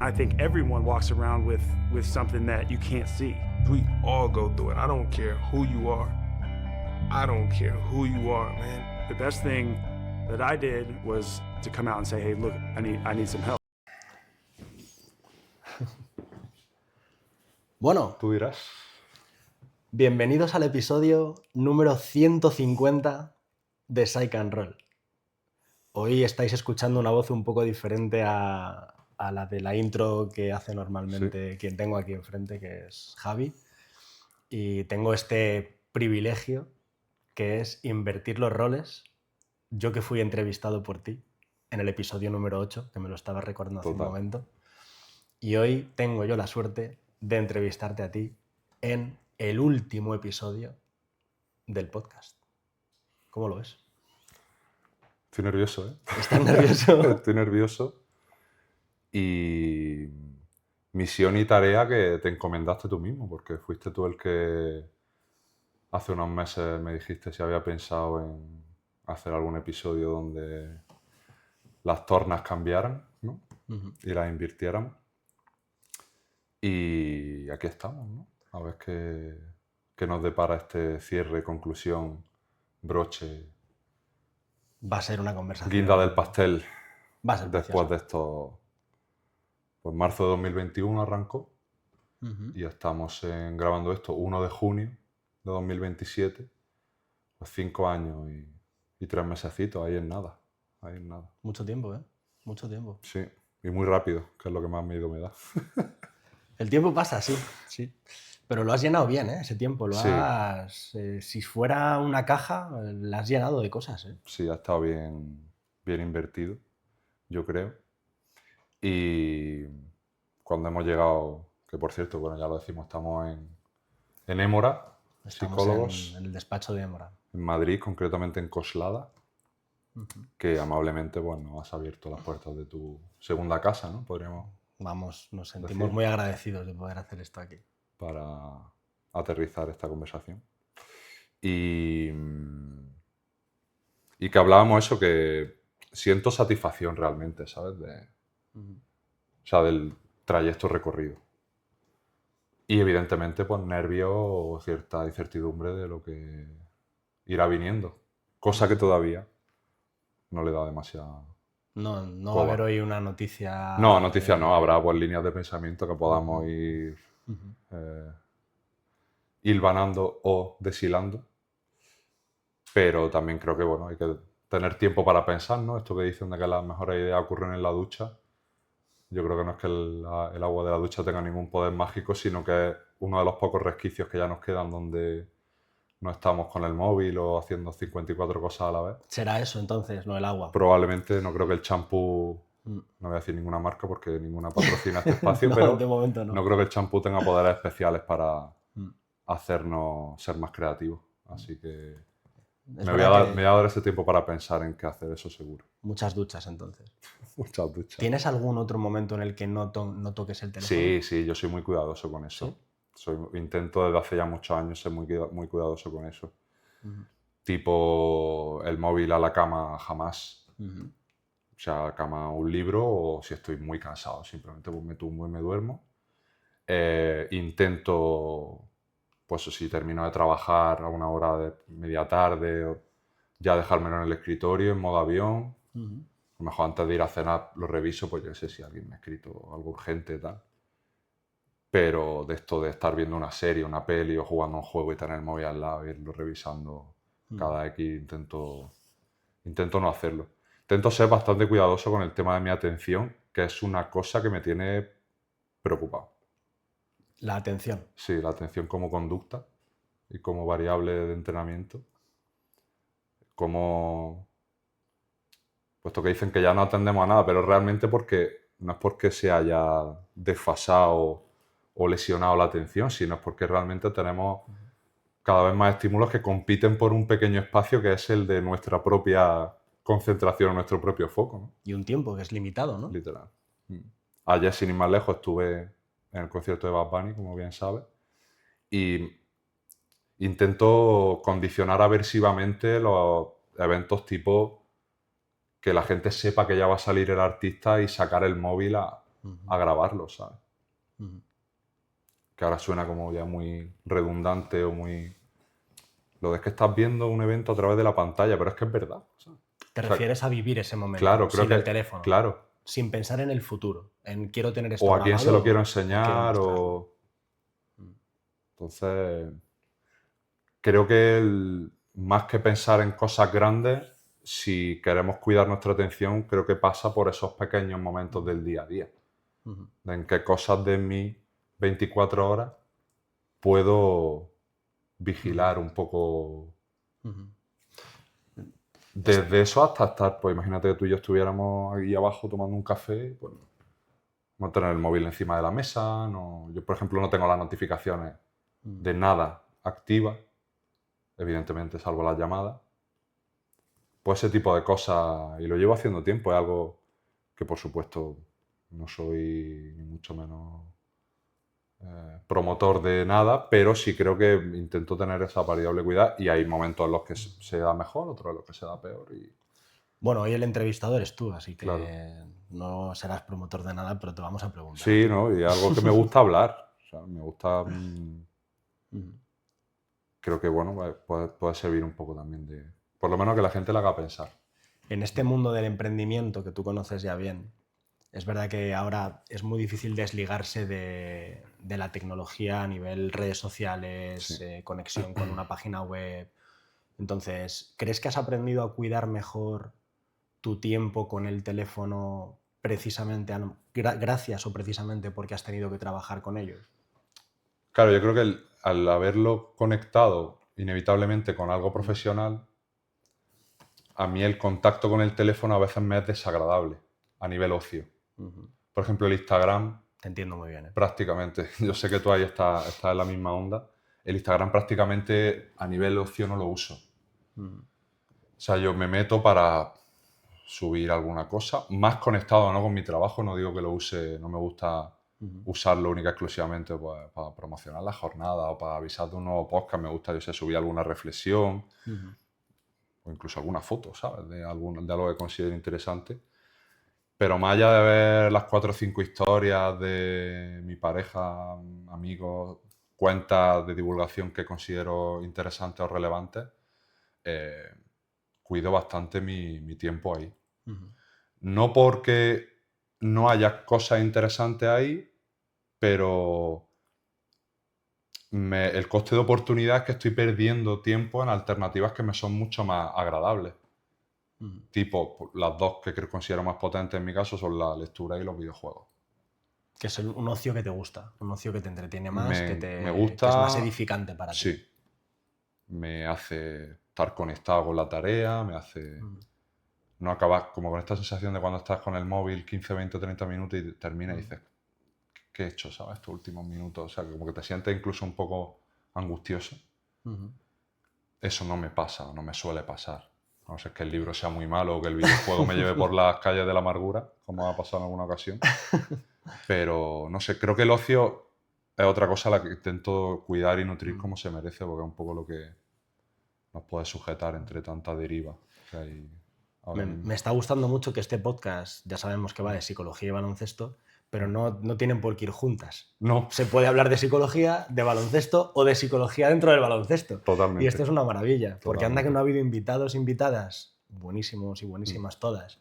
I think everyone walks around with something that you can't see. We all go through it. I don't care who you are. I don't care who you are, man. The best thing that I did was to come out and say, hey, look, I need some help. Bueno, Tú dirás. bienvenidos al episodio número 150 de Psych and Roll. Hoy estáis escuchando una voz un poco diferente a la de la intro que hace normalmente quien tengo aquí enfrente, que es Javi. Y tengo este privilegio que es invertir los roles. Yo que fui entrevistado por ti en el episodio número 8, que me lo estaba recordando hace un momento. Y hoy tengo yo la suerte de entrevistarte a ti en el último episodio del podcast. ¿Cómo lo ves? Estoy nervioso, ¿eh? ¿Estás nervioso? Estoy nervioso. Y misión y tarea que te encomendaste tú mismo, porque fuiste tú el que hace unos meses me dijiste si había pensado en hacer algún episodio donde las tornas cambiaran, ¿no? Y las invirtiéramos. Y aquí estamos, ¿no? A ver qué nos depara este cierre, conclusión, broche, Va a ser una conversación. guinda del pastel. Va a ser Después de esto, pues marzo de 2021 arrancó y estamos grabando esto 1 de junio de 2027, pues 5 años y 3 mesecitos, ahí en nada, Mucho tiempo, ¿eh? Mucho tiempo. Sí, y muy rápido, que es lo que más miedo me da. El tiempo pasa, sí. Pero lo has llenado bien, ¿eh? Ese tiempo. Sí. Si fuera una caja, la has llenado de cosas, ¿eh? Sí, ha estado bien invertido, yo creo. Y cuando hemos llegado, que por cierto, bueno, ya lo decimos, estamos en Émora, Estamos psicólogos, en el despacho de Émora. en Madrid, concretamente en Coslada, que amablemente pues, nos has abierto las puertas de tu segunda casa, ¿no? Podríamos Vamos, nos sentimos muy agradecidos de poder hacer esto aquí. para aterrizar esta conversación. Y que hablábamos eso, que siento satisfacción realmente, ¿sabes? O sea, del trayecto recorrido. Y evidentemente, pues nervios o cierta incertidumbre de lo que irá viniendo. Cosa que todavía no le da demasiada... No va a haber hoy una noticia... No, noticias no. Habrá pues líneas de pensamiento que podamos ir hilvanando o deshilando. Pero también creo que, bueno, hay que tener tiempo para pensar, ¿no? Esto que dicen de que las mejores ideas ocurren en la ducha. Yo creo que no es que el agua de la ducha tenga ningún poder mágico, sino que es uno de los pocos resquicios que ya nos quedan donde no estamos con el móvil o haciendo 54 cosas a la vez. ¿Será eso entonces, no el agua? Probablemente, no creo que el champú, no voy a decir ninguna marca porque ninguna patrocina este espacio, No, pero de momento no. no creo que el champú tenga poderes especiales para hacernos ser más creativos. Así que me voy a dar ese tiempo para pensar en qué hacer, eso seguro. Muchas duchas entonces. Muchas duchas. ¿Tienes algún otro momento en el que no toques el teléfono? Sí, yo soy muy cuidadoso con eso. ¿Sí? Intento desde hace ya muchos años ser muy cuidadoso con eso. Tipo, el móvil a la cama jamás. O sea, a la cama un libro o si estoy muy cansado, simplemente pues me tumbo y me duermo. Intento, pues si termino de trabajar a una hora de media tarde, ya dejármelo en el escritorio, en modo avión. A lo mejor antes de ir a cenar lo reviso, pues yo sé si alguien me ha escrito algo urgente y tal. Pero de esto de estar viendo una serie, una peli o jugando un juego y tener el móvil al lado e irlo revisando cada X, intento no hacerlo. Intento ser bastante cuidadoso con el tema de mi atención, que es una cosa que me tiene preocupado. La atención. Sí, la atención como conducta y como variable de entrenamiento. Como... Puesto que dicen que ya no atendemos a nada, pero realmente no es porque se haya desfasado o lesionado la atención, sino es porque realmente tenemos cada vez más estímulos que compiten por un pequeño espacio que es el de nuestra propia concentración, nuestro propio foco, ¿no? Y un tiempo que es limitado, ¿no? Literal. Ayer, sin ir más lejos, estuve en el concierto de Bad Bunny, como bien sabes, y intento condicionar aversivamente los eventos tipo que la gente sepa que ya va a salir el artista y sacar el móvil a grabarlo, ¿sabes? Ujú. Que ahora suena como ya muy redundante o muy... Lo de que estás viendo un evento a través de la pantalla, pero es que es verdad. ¿Sabes? ¿Te O sea, refieres a vivir ese momento claro, creo sin que... el teléfono? Claro. Sin pensar en el futuro, en quiero tener esto O a quién se grabado lo quiero o quiero enseñar mostrarlo. o... Entonces, creo que más que pensar en cosas grandes, si queremos cuidar nuestra atención, creo que pasa por esos pequeños momentos del día a día. Ujú. En qué cosas de mis 24 horas puedo vigilar un poco. Ujú. Desde eso hasta estar, pues imagínate que tú y yo estuviéramos ahí abajo tomando un café, pues no tener el móvil encima de la mesa, no, yo por ejemplo no tengo las notificaciones de nada activas, evidentemente salvo las llamadas. Pues ese tipo de cosas, y lo llevo haciendo tiempo, es algo que por supuesto no soy ni mucho menos promotor de nada, pero sí creo que intento tener esa variable cuidado y hay momentos en los que se da mejor, otros en los que se da peor. Y Bueno, hoy el entrevistado eres tú, así que claro. no serás promotor de nada, pero te vamos a preguntar. Sí, ¿no? Y algo que me gusta hablar. O sea, me gusta. Ujú. Creo que, bueno, puede servir un poco también de. Por lo menos que la gente le haga pensar. En este mundo del emprendimiento que tú conoces ya bien, es verdad que ahora es muy difícil desligarse de la tecnología a nivel redes sociales, Sí. conexión con una página web. Entonces, ¿crees que has aprendido a cuidar mejor tu tiempo con el teléfono precisamente gracias o precisamente porque has tenido que trabajar con ellos? Claro, yo creo que al haberlo conectado inevitablemente con algo profesional, a mí el contacto con el teléfono a veces me es desagradable a nivel ocio. Ujú. Por ejemplo, el Instagram, Te entiendo muy bien. prácticamente, yo sé que tú ahí estás en la misma onda, el Instagram prácticamente a nivel ocio no lo uso. Ujú. O sea, yo me meto para subir alguna cosa, más conectado no con mi trabajo, no digo que lo use, no me gusta usarlo única y exclusivamente pues, para promocionar la jornada o para avisar de un nuevo podcast, me gusta, yo sé, subir alguna reflexión Ujú. o incluso alguna foto, ¿sabes? De algo que considero interesante. Pero más allá de ver las 4 o 5 historias de mi pareja, amigos, cuentas de divulgación que considero interesantes o relevantes, cuido bastante mi tiempo ahí. Ujú. No porque no haya cosas interesantes ahí, pero el coste de oportunidad es que estoy perdiendo tiempo en alternativas que me son mucho más agradables. Ujú. Tipo, las dos que considero más potentes en mi caso son la lectura y los videojuegos. Que es un ocio que te gusta, un ocio que te entretiene más, Me que es más gusta, edificante para ti. sí, me hace estar conectado con la tarea, me hace Ujú. no acabar como con esta sensación de cuando estás con el móvil 15, 20, 30 minutos y termina y dices, ¿qué he hecho, sabes, estos últimos minutos? O sea, como que te sientes incluso un poco angustioso. Ujú. Eso no me pasa, no me suele pasar. A no ser que el libro sea muy malo o que el videojuego me lleve por las calles de la amargura, como ha pasado en alguna ocasión. Pero, no sé, creo que el ocio es otra cosa a la que intento cuidar y nutrir como se merece, porque es un poco lo que nos puede sujetar entre tanta deriva que hay ahora Me mismo. está gustando mucho que este podcast, ya sabemos que va de psicología y baloncesto, pero no tienen por qué ir juntas. No, Se puede hablar de psicología, de baloncesto o de psicología dentro del baloncesto. totalmente. Y esto es una maravilla, porque anda que Totalmente. no ha habido invitados, invitadas, buenísimos y buenísimas todas,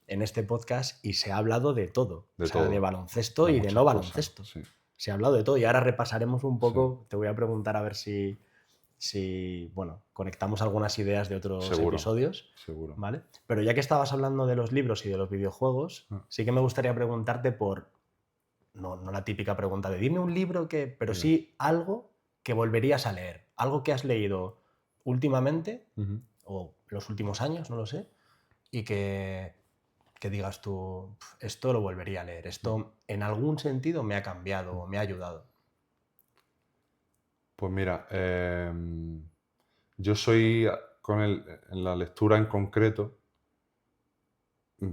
en este podcast y se ha hablado de todo. De O sea, todo. de baloncesto De y de muchas no cosas, baloncesto. sí. Se ha hablado de todo y ahora repasaremos un poco, Sí. te voy a preguntar a ver si bueno, conectamos algunas ideas de otros Seguro. episodios. Seguro. ¿Vale? Pero ya que estabas hablando de los libros y de los videojuegos, sí que me gustaría preguntarte por, no la típica pregunta de dime un libro que, pero sí algo que volverías a leer, algo que has leído últimamente o los últimos años, no lo sé, y que digas tú, esto lo volvería a leer, esto en algún sentido me ha cambiado o me ha ayudado. Pues mira, yo soy, en la lectura en concreto,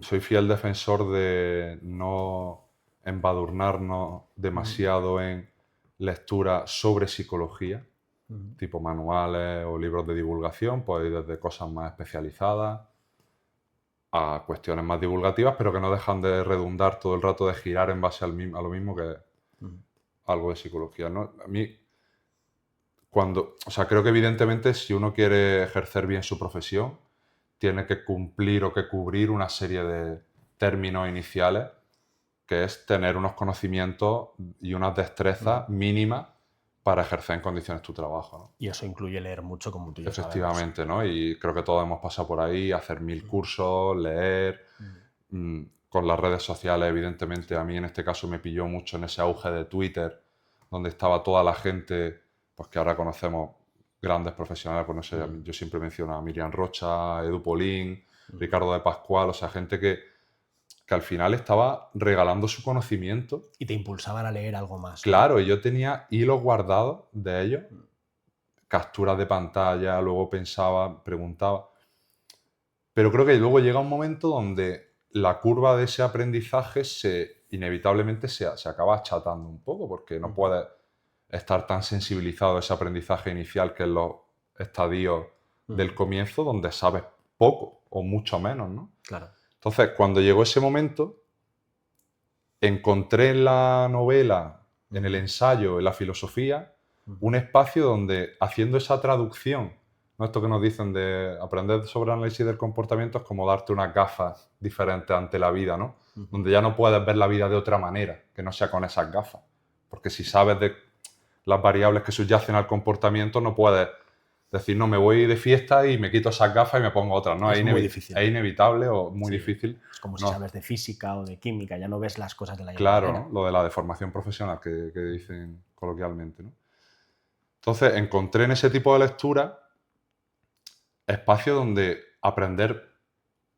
soy fiel defensor de no embadurnarnos demasiado en lectura sobre psicología, tipo manuales o libros de divulgación, pues hay desde cosas más especializadas. a cuestiones más divulgativas, pero que no dejan de redundar todo el rato, de girar en base a lo mismo que algo de psicología, ¿no? A mí, creo que evidentemente si uno quiere ejercer bien su profesión, tiene que cumplir o que cubrir una serie de términos iniciales, que es tener unos conocimientos y unas destrezas mínimas para ejercer en condiciones tu trabajo, ¿no? Y eso incluye leer mucho, como tú y yo Efectivamente, ¿no? Y creo que todos hemos pasado por ahí, hacer 1000 cursos, leer. Con las redes sociales, evidentemente, a mí en este caso me pilló mucho en ese auge de Twitter, donde estaba toda la gente, pues que ahora conocemos grandes profesionales, pues no sé, yo siempre menciono a Miriam Rocha, Edu Polín, Ricardo de Pascual, o sea, gente que al final estaba regalando su conocimiento. Y te impulsaban a leer algo más. Claro, y yo tenía hilos guardados de ellos, capturas de pantalla, luego pensaba, preguntaba. Pero creo que luego llega un momento donde la curva de ese aprendizaje inevitablemente se acaba achatando un poco, porque no puedes estar tan sensibilizado a ese aprendizaje inicial, que es los estadios del comienzo, donde sabes poco o mucho menos, ¿no? Claro. Entonces, cuando llegó ese momento, encontré en la novela, en el ensayo, en la filosofía, un espacio donde, haciendo esa traducción, ¿no? Esto que nos dicen de aprender sobre análisis del comportamiento es como darte unas gafas diferentes ante la vida, ¿no? Donde ya no puedes ver la vida de otra manera, que no sea con esas gafas. Porque si sabes de las variables que subyacen al comportamiento, no puedes decir, no, me voy de fiesta y me quito esas gafas y me pongo otras, ¿no? Es muy difícil. Es inevitable o muy difícil. Es como si sabes de física o de química, ya no ves las cosas de la misma Claro, manera. ¿no? Lo de la deformación profesional que dicen coloquialmente, ¿no? Entonces, encontré en ese tipo de lectura espacio donde aprender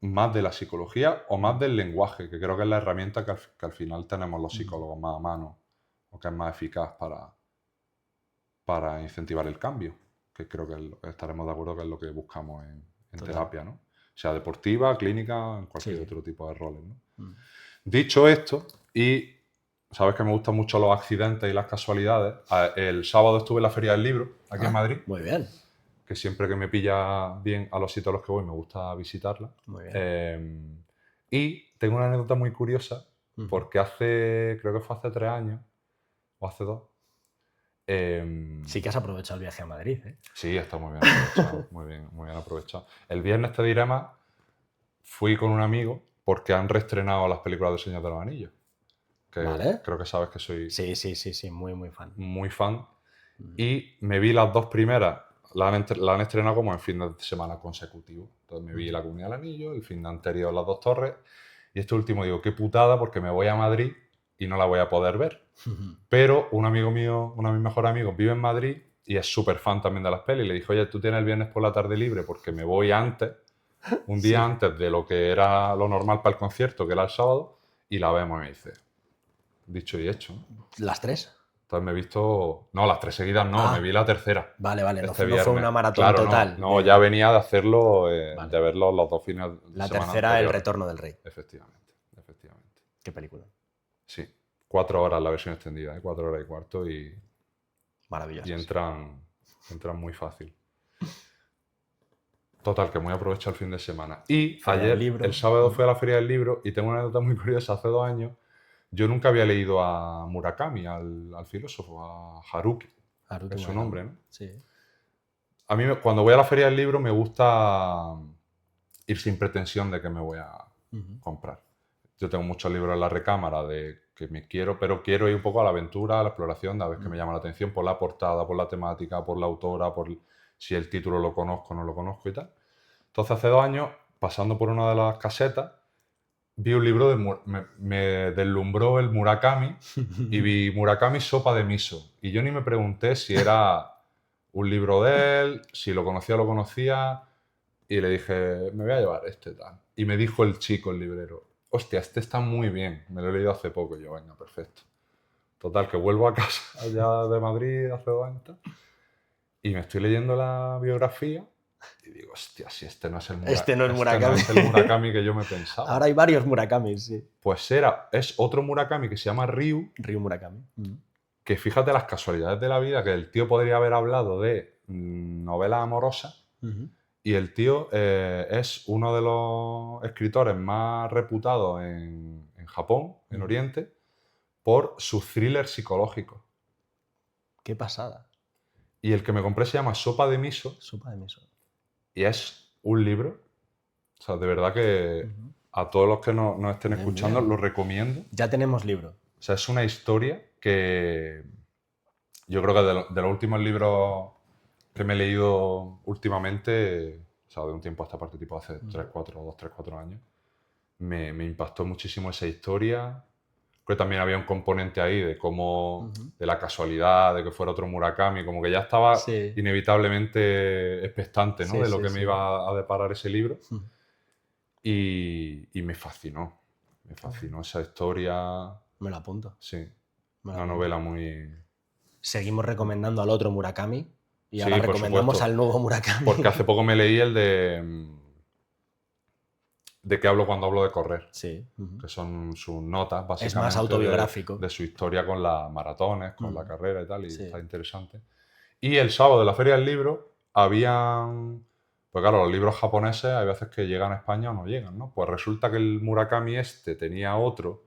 más de la psicología o más del lenguaje, que creo que es la herramienta que al final tenemos los psicólogos más a mano, o que es más eficaz para incentivar el cambio, que creo que estaremos de acuerdo que es lo que buscamos en terapia, ¿no? Sea deportiva, clínica, en cualquier otro tipo de roles, ¿no? Dicho esto, y sabes que me gustan mucho los accidentes y las casualidades, el sábado estuve en la Feria del Libro, aquí en Madrid. Muy bien. Que siempre que me pilla bien a los sitios a los que voy me gusta visitarla. Muy bien. Y tengo una anécdota muy curiosa, porque creo que fue hace 3 años, o hace 2. Sí que has aprovechado el viaje a Madrid, ¿eh? Sí, está muy bien aprovechado, muy bien aprovechado. El viernes, te diré más, fui con un amigo porque han reestrenado las películas del Señor de los Anillos. Que Vale. Creo que sabes que soy Sí, muy fan. Muy fan. Y me vi las 2 primeras. La han estrenado como en fin de semana consecutivo. Entonces me vi La Comunidad del Anillo, el fin de anterior Las Dos Torres. Y este último digo, qué putada, porque me voy a Madrid y no la voy a poder ver. Pero un amigo mío, uno de mis mejores amigos, vive en Madrid y es súper fan también de las pelis. Le dije, oye, tú tienes el viernes por la tarde libre porque me voy antes, un día antes de lo que era lo normal para el concierto, que era el sábado, y la vemos. Y me dice, dicho y hecho. ¿Las 3? Entonces me he visto... No, las 3 seguidas no, me vi la tercera. Vale, no este fue una maratón total. No, ya venía de hacerlo, de verlo los 2 fines de semana. La tercera, anterior. El Retorno del Rey. Efectivamente. ¿Qué película? Sí, 4 horas la versión extendida, 4 horas y cuarto y... Maravilloso. Y entran muy fácil. Total, que muy aprovecho el fin de semana. Y ayer, el sábado, fui a la Feria del Libro y tengo una anécdota muy curiosa. Hace 2 años yo nunca había leído a Murakami, al filósofo, a Haruki, que es su nombre, ¿no? Sí. A mí, cuando voy a la Feria del Libro, me gusta ir sin pretensión de que me voy a comprar. Yo tengo muchos libros en la recámara pero quiero ir un poco a la aventura, a la exploración, a ver qué me llama la atención por la portada, por la temática, por la autora, por si el título lo conozco o no lo conozco y tal. Entonces, hace 2 años, pasando por una de las casetas, vi un libro me deslumbró el Murakami y vi Murakami Sopa de Miso. Y yo ni me pregunté si era un libro de él, si lo conocía, y le dije, me voy a llevar este tal. Y me dijo el chico, el librero, hostia, este está muy bien, me lo he leído hace poco. Y yo, venga, perfecto. Total, que vuelvo a casa allá de Madrid hace 2 años y me estoy leyendo la biografía. Y digo, hostia, si este no es el Murakami. Este no es el Murakami que yo me pensaba. Ahora hay varios Murakamis, sí. Pues es otro Murakami que se llama Ryu. Ryu Murakami. Que fíjate las casualidades de la vida, que el tío podría haber hablado de novela amorosa Y el tío es uno de los escritores más reputados en Japón, en Oriente, por sus thrillers psicológicos. Qué pasada. Y el que me compré se llama Sopa de Miso Sopa de miso. y es un libro. O sea, de verdad que a todos los que nos estén Bien, escuchando bien. lo recomiendo. Ya tenemos libro. O sea, es una historia que yo creo que de los últimos libros que me he leído últimamente, o sea, de un tiempo a esta parte, tipo hace 2-3-4 años, me impactó muchísimo esa historia. Creo que también había un componente ahí de cómo, de la casualidad, de que fuera otro Murakami, como que ya estaba Sí. inevitablemente expectante, ¿no? Sí, De lo sí, que sí. me iba a deparar ese libro. Y me fascinó. Me fascinó esa historia. Me lo apunto. Sí. Me lo Una apunto. novela muy... Seguimos recomendando al otro Murakami y Sí, ahora por recomendamos supuesto. al nuevo Murakami. Porque hace poco me leí el de qué hablo cuando hablo de correr, Sí. que son sus notas, básicamente. Es más autobiográfico. De su historia con las maratones, con la carrera y tal, y Sí. está interesante. Y el sábado de la Feria del Libro habían... Pues claro, los libros japoneses hay veces que llegan a España o no llegan, ¿no? Pues resulta que el Murakami este tenía otro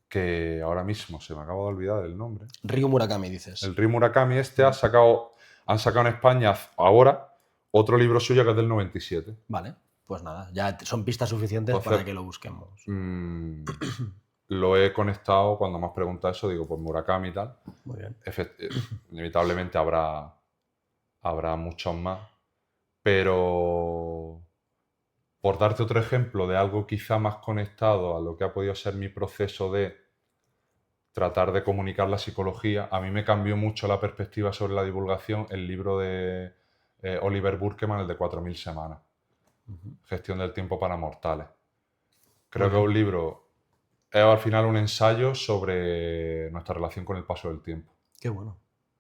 que ahora mismo se me acaba de olvidar el nombre. Ryu Murakami, dices. El Ryu Murakami este han sacado en España ahora otro libro suyo que es del 97. Vale, pues nada, ya son pistas suficientes Entonces, para que lo busquemos. Lo he conectado cuando me has preguntado eso, digo, pues Murakami y tal. Muy bien. Inevitablemente habrá muchos más, pero por darte otro ejemplo de algo quizá más conectado a lo que ha podido ser mi proceso de tratar de comunicar la psicología, a mí me cambió mucho la perspectiva sobre la divulgación el libro de Oliver Burkeman, el de 4000 semanas, Gestión del tiempo para mortales. Creo que es un libro, es al final un ensayo sobre nuestra relación con el paso del tiempo. Qué bueno,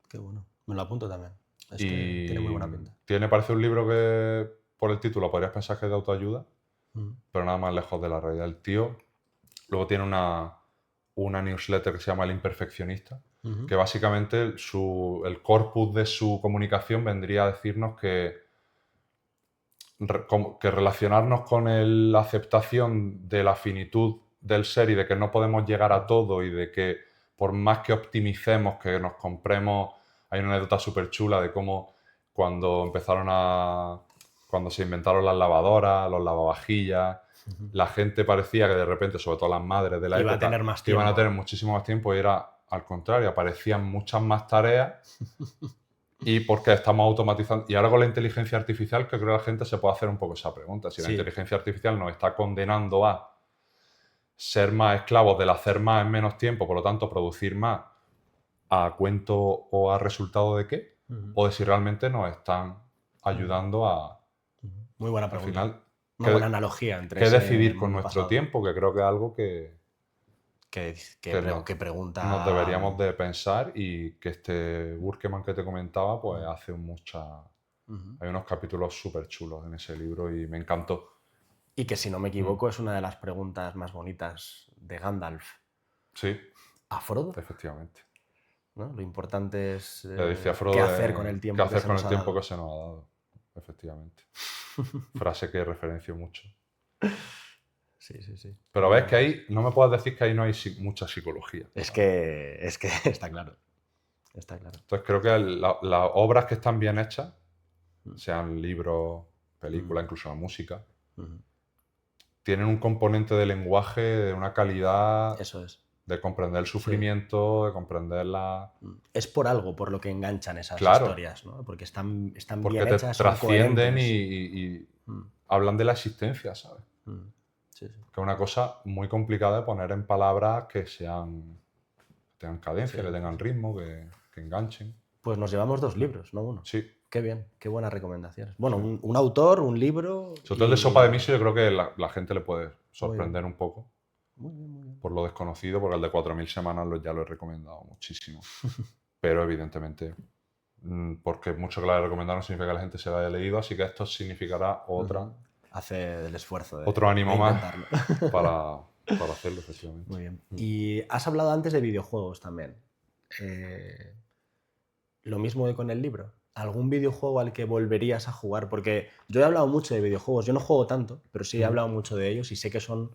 qué bueno. Me lo apunto también. Es Y que tiene muy buena pinta. parece un libro que por el título podrías pensar que es de autoayuda, pero nada más lejos de la realidad. El tío luego tiene una newsletter que se llama El Imperfeccionista, que básicamente el corpus de su comunicación vendría a decirnos que relacionarnos con la aceptación de la finitud del ser y de que no podemos llegar a todo y de que por más que optimicemos, que nos compremos... Hay una anécdota súper chula de cómo cuando se inventaron las lavadoras, los lavavajillas, la gente parecía que de repente, sobre todo las madres de la Iba a época, tener más que iban a tiempo. tener muchísimo más tiempo y era al contrario, aparecían muchas más tareas y porque estamos automatizando. Y ahora con la inteligencia artificial, que creo que la gente se puede hacer un poco esa pregunta. Si la inteligencia artificial nos está condenando a ser más esclavos del hacer más en menos tiempo, por lo tanto producir más, ¿a cuento o a resultado de qué? O de si realmente nos están ayudando a... Muy buena Al pregunta. final, Una buena analogía entre ¿qué ese decidir con mundo nuestro pasado. tiempo? Que creo que es algo que pregunta... nos deberíamos de pensar, y que este Burkeman que te comentaba pues hace hay unos capítulos súper chulos en ese libro y me encantó. Y que si no me equivoco es una de las preguntas más bonitas de Gandalf. Sí, ¿A Frodo? efectivamente. ¿No? Lo importante es Le dice a Frodo qué hacer con el tiempo ¿qué hacer que con se el nos ha tiempo dado? que se nos ha dado? Efectivamente. Frase que referencio mucho. Sí. Pero ves que ahí, no me puedes decir que ahí no hay mucha psicología. Es que está claro. Está claro. Entonces creo que las obras que están bien hechas, sean libros, películas, incluso la música, tienen un componente de lenguaje de una calidad... Eso es. De comprender el sufrimiento, de comprender la... Es por algo por lo que enganchan esas Claro. historias, ¿no? Porque están Porque bien te hechas, son trascienden coherentes. y hablan de la existencia, ¿sabes? Sí. Que es una cosa muy complicada de poner en palabras que tengan cadencia, que tengan ritmo, que enganchen. Pues nos llevamos 2 libros, no uno. Sí. Qué bien, qué buenas recomendaciones. Bueno, un autor, un libro... Sobre todo el de Sopa de Miso, yo creo que la gente le puede sorprender un poco. Muy bien. Por lo desconocido, porque el de 4000 semanas ya lo he recomendado muchísimo. Pero evidentemente, porque mucho que lo haya recomendado no significa que la gente se lo haya leído, así que esto significará Hace el esfuerzo de otro ánimo de más intentarlo. para hacerlo, efectivamente. Muy bien. Y has hablado antes de videojuegos también. Lo mismo que con el libro. ¿Algún videojuego al que volverías a jugar? Porque yo he hablado mucho de videojuegos, yo no juego tanto, pero sí he hablado mucho de ellos y sé que son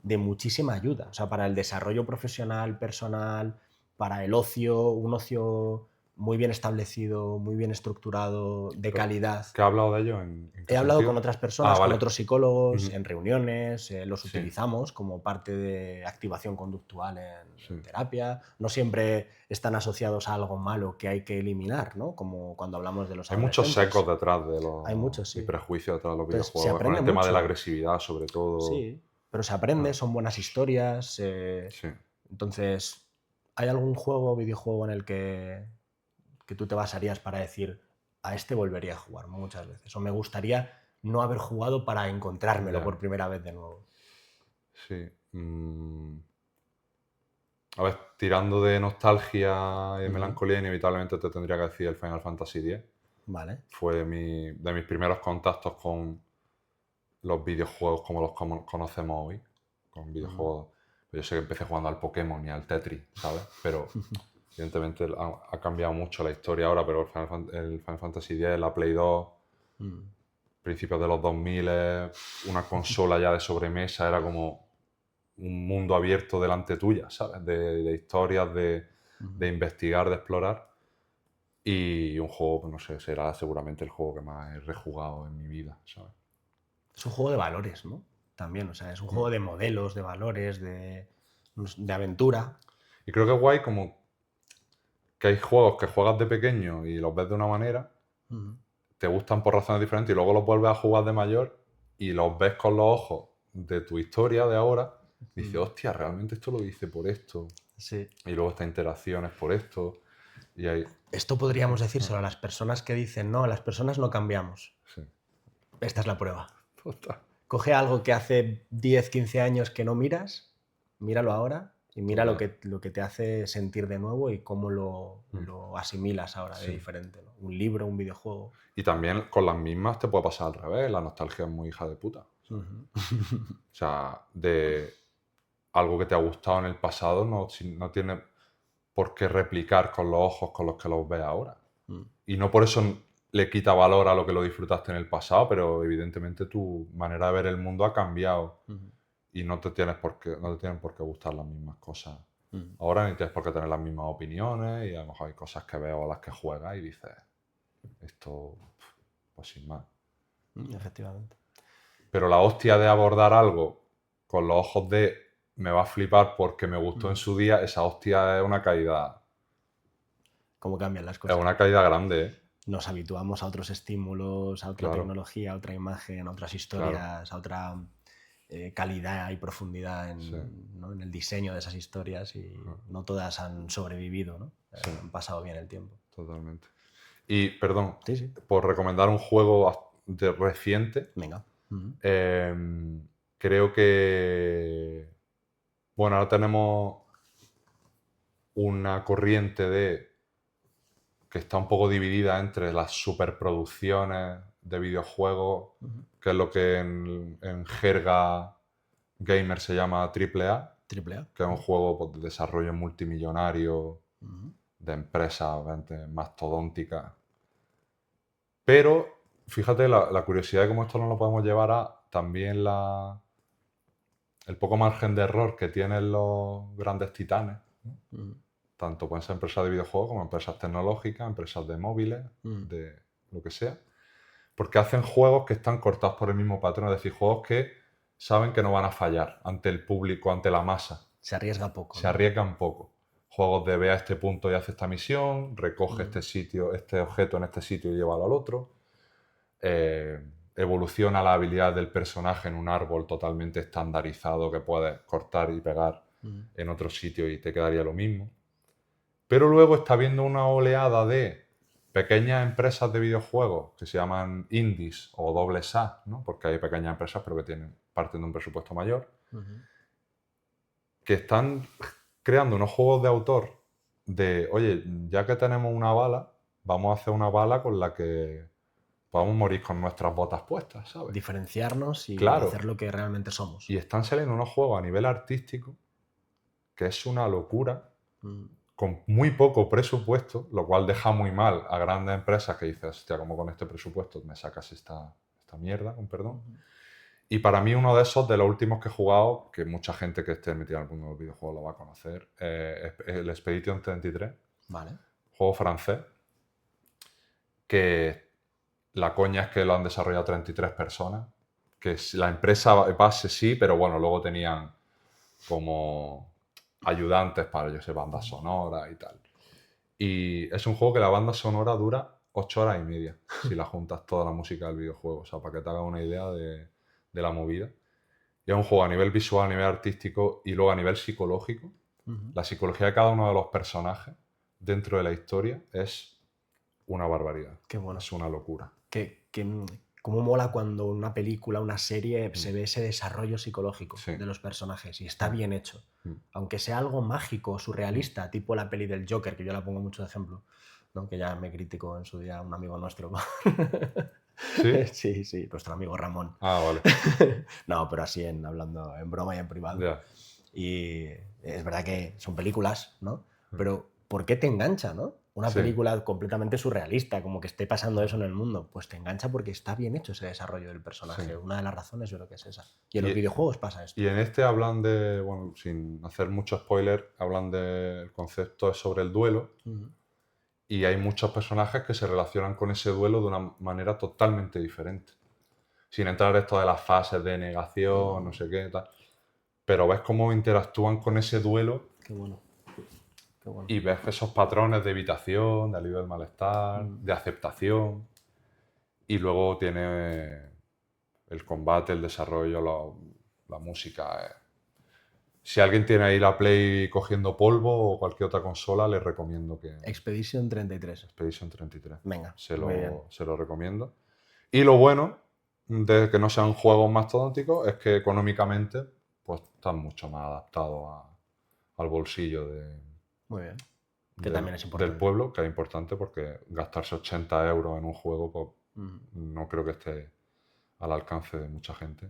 de muchísima ayuda. O sea, para el desarrollo profesional, personal, para el ocio, un ocio muy bien establecido, muy bien estructurado, de calidad. ¿Qué ha hablado de ello? ¿En qué He hablado sentido? con otras personas, Vale. con otros psicólogos, Ujú. en reuniones, los Sí. utilizamos como parte de activación conductual en Sí. terapia. No siempre están asociados a algo malo que hay que eliminar, ¿no? Como cuando hablamos de los Hay muchos secos adolescentes. detrás de Hay muchos, y sí. prejuicios detrás de los Entonces, se videojuegos, con aprende el tema de la mucho. agresividad, sobre todo. Sí, pero se aprende, Ah, son buenas historias. sí. Entonces, ¿hay algún juego o videojuego en el que tú te basarías para decir, a este volvería a jugar muchas veces? O me gustaría no haber jugado para encontrármelo Ya. por primera vez de nuevo. Sí. A ver, tirando de nostalgia y melancolía, inevitablemente te tendría que decir el Final Fantasy X. Vale. Fue de mis primeros contactos con los videojuegos como los conocemos hoy. Con videojuegos. Pues yo sé que empecé jugando al Pokémon y al Tetris, ¿sabes? Pero evidentemente ha cambiado mucho la historia ahora, pero el Final Fantasy X, la Play 2, principios de los 2000, una consola ya de sobremesa, era como un mundo abierto delante tuya, ¿sabes? De historias, de investigar, de explorar. Y un juego, pues no sé, será seguramente el juego que más he rejugado en mi vida, ¿sabes? Es un juego de valores, ¿no? También, o sea, es un juego de modelos, de valores, de aventura. Y creo que es guay como que hay juegos que juegas de pequeño y los ves de una manera, te gustan por razones diferentes y luego los vuelves a jugar de mayor y los ves con los ojos de tu historia de ahora y dices, hostia, realmente esto lo hice por esto. Sí. Y luego estas interacciones por esto. Y hay... Esto podríamos decírselo a las personas que dicen, no, las personas no cambiamos. Sí. Esta es la prueba. Total. Coge algo que hace 10, 15 años que no miras, míralo ahora y mira lo que te hace sentir de nuevo y cómo lo asimilas ahora de diferente, ¿no? Un libro, un videojuego. Y también con las mismas te puede pasar al revés. La nostalgia es muy hija de puta. O sea, de algo que te ha gustado en el pasado no tiene por qué replicar con los ojos con los que los ves ahora. Y no por eso le quita valor a lo que lo disfrutaste en el pasado, pero evidentemente tu manera de ver el mundo ha cambiado y no te tienen por qué gustar las mismas cosas. Ahora ni tienes por qué tener las mismas opiniones y a lo mejor hay cosas que veo a las que juegas y dices, esto, pues sin más. Efectivamente. Pero la hostia de abordar algo con los ojos de me va a flipar porque me gustó en su día, esa hostia es una caída. Cómo cambian las Es cosas. una caída grande, ¿eh? Nos habituamos a otros estímulos, a otra Claro. tecnología, a otra imagen, a otras historias, a otra calidad y profundidad ¿no? en el diseño de esas historias y no todas han sobrevivido, ¿no? Han pasado bien el tiempo. Totalmente. Y, perdón, Sí. por recomendar un juego reciente, Venga. creo que, bueno, ahora tenemos una corriente que está un poco dividida entre las superproducciones de videojuegos, que es lo que en jerga gamer se llama AAA, AAA. que es un juego pues, de desarrollo multimillonario, de empresas obviamente mastodónticas. Pero fíjate la curiosidad de cómo esto no lo podemos llevar a también el poco margen de error que tienen los grandes titanes, ¿no? Tanto pueden ser empresas de videojuegos como empresas tecnológicas, empresas de móviles, de lo que sea, porque hacen juegos que están cortados por el mismo patrón, es decir, juegos que saben que no van a fallar ante el público, ante la masa. Se arriesga poco. Se arriesgan poco. Juegos de ve a este punto y hace esta misión, recoge este sitio, este objeto en este sitio y llévalo al otro. Evoluciona la habilidad del personaje en un árbol totalmente estandarizado que puedes cortar y pegar en otro sitio y te quedaría lo mismo. Pero luego está habiendo una oleada de pequeñas empresas de videojuegos que se llaman indies o dobles A, ¿no? Porque hay pequeñas empresas pero que parten de un presupuesto mayor, que están creando unos juegos de autor de, oye, ya que tenemos una bala, vamos a hacer una bala con la que podamos morir con nuestras botas puestas, ¿sabes? Diferenciarnos y Claro. hacer lo que realmente somos. Y están saliendo unos juegos a nivel artístico que es una locura con muy poco presupuesto, lo cual deja muy mal a grandes empresas que dices, hostia, como con este presupuesto me sacas esta mierda, con perdón. Y para mí uno de esos, de los últimos que he jugado, que mucha gente que esté metida en el mundo de los videojuegos lo va a conocer, es el Expedition 33, Vale. juego francés, que la coña es que lo han desarrollado 33 personas, que la empresa base sí, pero bueno, luego tenían como ayudantes para, yo sé, bandas sonoras y tal. Y es un juego que la banda sonora dura 8 horas y media, si la juntas toda la música del videojuego, o sea, para que te hagas una idea de la movida. Y es un juego a nivel visual, a nivel artístico y luego a nivel psicológico. La psicología de cada uno de los personajes dentro de la historia es una barbaridad. Qué bueno. Es una locura. Cómo mola cuando una película, una serie, se ve ese desarrollo psicológico Sí. de los personajes y está bien hecho. Mm. Aunque sea algo mágico, surrealista, tipo la peli del Joker, que yo la pongo mucho de ejemplo, ¿no? Que ya me criticó en su día un amigo nuestro. ¿Sí? Sí, nuestro amigo Ramón. Ah, vale. No, pero así hablando en broma y en privado. Ya. Y es verdad que son películas, ¿no? Pero ¿por qué te engancha, no? Una película completamente surrealista, como que esté pasando eso en el mundo, pues te engancha porque está bien hecho ese desarrollo del personaje. Sí. Una de las razones yo creo que es esa. Y en los videojuegos pasa esto. Y en este hablan de, bueno, sin hacer mucho spoiler, hablan del concepto sobre el duelo. Y hay muchos personajes que se relacionan con ese duelo de una manera totalmente diferente. Sin entrar en esto de las fases de negación, no sé qué, tal. Pero ves cómo interactúan con ese duelo. Qué bueno. Qué bueno. Y ves esos patrones de evitación, de alivio del malestar, de aceptación. Y luego tiene el combate, el desarrollo, la música. Si alguien tiene ahí la Play cogiendo polvo o cualquier otra consola, les recomiendo que... Expedition 33. Expedition 33. Venga, Se muy bien. lo recomiendo. Y lo bueno de que no sean juegos mastodónticos es que económicamente pues están mucho más adaptados al bolsillo Muy bien. Que también es importante. del pueblo, que es importante porque gastarse 80 euros en un juego pues, no creo que esté al alcance de mucha gente.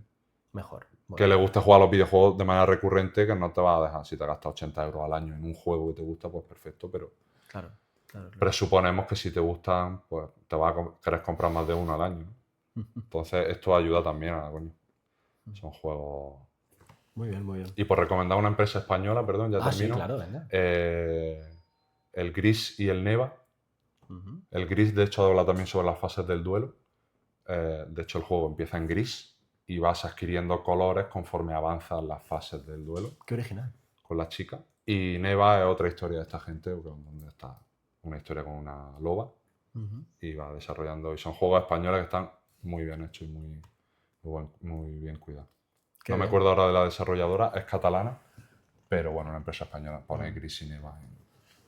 Mejor. Que le guste jugar a los videojuegos de manera recurrente, que no te va a dejar. Si te gastas 80 euros al año en un juego que te gusta, pues perfecto, pero Claro. presuponemos que si te gustan, pues te vas a querer comprar más de uno al año, ¿no? Entonces esto ayuda también a, coño, son juegos... Muy bien, muy bien. Y por recomendar una empresa española, perdón, ya termino. Sí, claro, venga. El Gris y el Neva. El Gris, de hecho, habla también sobre las fases del duelo. De hecho, el juego empieza en gris y vas adquiriendo colores conforme avanzan las fases del duelo. Qué original. Con la chica. Y Neva es otra historia de esta gente, donde está una historia con una loba y va desarrollando. Y son juegos españoles que están muy bien hechos y muy bien cuidados. No me acuerdo ahora de la desarrolladora, es catalana, pero bueno, una empresa española. Pone Gris y Neva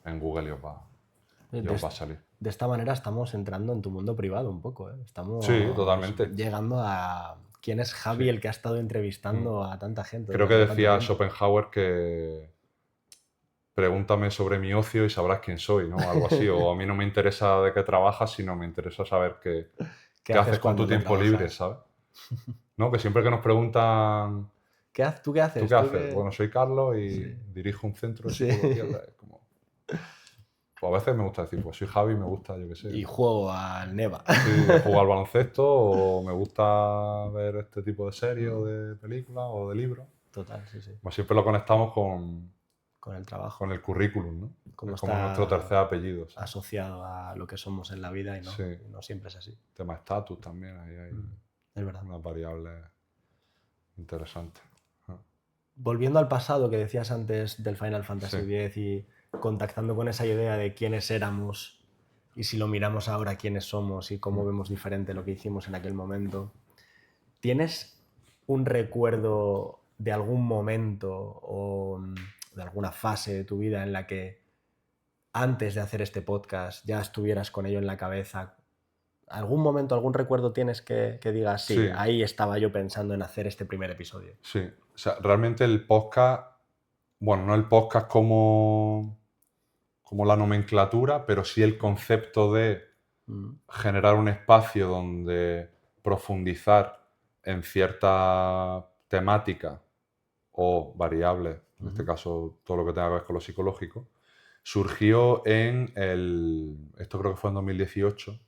en Google y os va a salir. De esta manera estamos entrando en tu mundo privado un poco, ¿eh? Estamos totalmente. llegando a quién es Javi, el que ha estado entrevistando a tanta gente. Creo que decía Schopenhauer que pregúntame sobre mi ocio y sabrás quién soy, ¿no? Algo así. O a mí no me interesa de qué trabajas, sino me interesa saber qué haces con tu tiempo libre, ¿sabes? ¿No? Que siempre que nos preguntan... ¿Tú qué haces? ¿Tú qué haces? Bueno, soy Carlos y dirijo un centro de psicología. Como... Pues a veces me gusta decir, pues soy Javi, me gusta, yo qué sé. Y juego al Neva. Sí, juego al baloncesto o me gusta ver este tipo de series o de películas o de libros. Total, sí. Pues siempre lo conectamos con el trabajo. Con el currículum, ¿no? Es como está nuestro tercer apellido. ¿Sí? Asociado a lo que somos en la vida y no siempre es así. Tema estatus también, ahí hay es verdad. unas variables interesantes. Volviendo al pasado que decías antes del Final Fantasy X y contactando con esa idea de quiénes éramos y si lo miramos ahora quiénes somos y cómo vemos diferente lo que hicimos en aquel momento, ¿tienes un recuerdo de algún momento o de alguna fase de tu vida en la que antes de hacer este podcast ya estuvieras con ello en la cabeza? ¿Algún momento, algún recuerdo tienes que digas, sí, ahí estaba yo pensando en hacer este primer episodio? Sí, o sea, realmente el podcast, bueno, no el podcast como la nomenclatura, pero sí el concepto de generar un espacio donde profundizar en cierta temática o variables, en este caso todo lo que tenga que ver con lo psicológico, surgió esto creo que fue en 2018,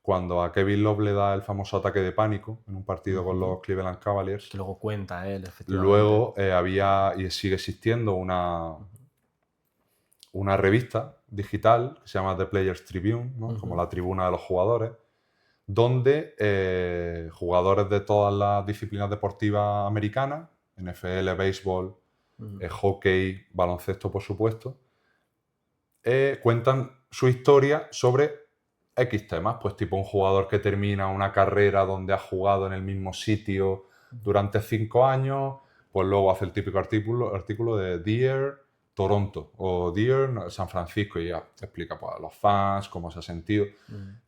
cuando a Kevin Love le da el famoso ataque de pánico en un partido con los Cleveland Cavaliers. Que luego cuenta él, efectivamente. Luego había, y sigue existiendo, una revista digital que se llama The Players Tribune, ¿no? Como la tribuna de los jugadores, donde jugadores de todas las disciplinas deportivas americanas, NFL, béisbol, hockey, baloncesto, por supuesto, cuentan su historia sobre X temas, pues tipo un jugador que termina una carrera donde ha jugado en el mismo sitio durante 5 años, pues luego hace el típico artículo de Dear Toronto o Dear San Francisco y ya explica pues, a los fans cómo se ha sentido.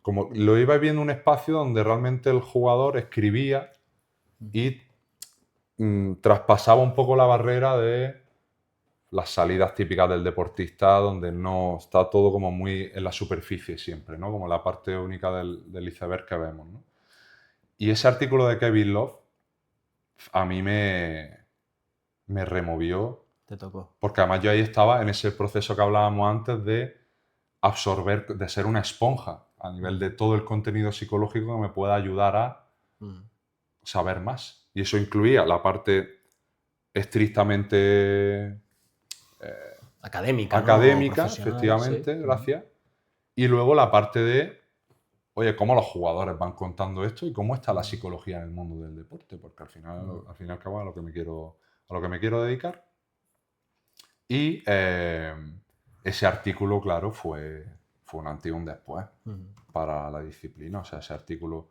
Como lo iba viendo un espacio donde realmente el jugador escribía y traspasaba un poco la barrera de las salidas típicas del deportista, donde no está todo como muy en la superficie siempre, ¿no? Como la parte única del iceberg que vemos, ¿no? Y ese artículo de Kevin Love a mí me removió. Te tocó. Porque además yo ahí estaba en ese proceso que hablábamos antes de absorber, de ser una esponja a nivel de todo el contenido psicológico que me pueda ayudar a saber más. Y eso incluía la parte estrictamente académica, ¿no? Efectivamente, sí. Gracias. Y luego la parte de, oye, cómo los jugadores van contando esto y cómo está la psicología en el mundo del deporte, porque al final y al cabo a lo que me quiero dedicar. Y ese artículo, claro, fue un antes y un después para la disciplina. O sea, ese artículo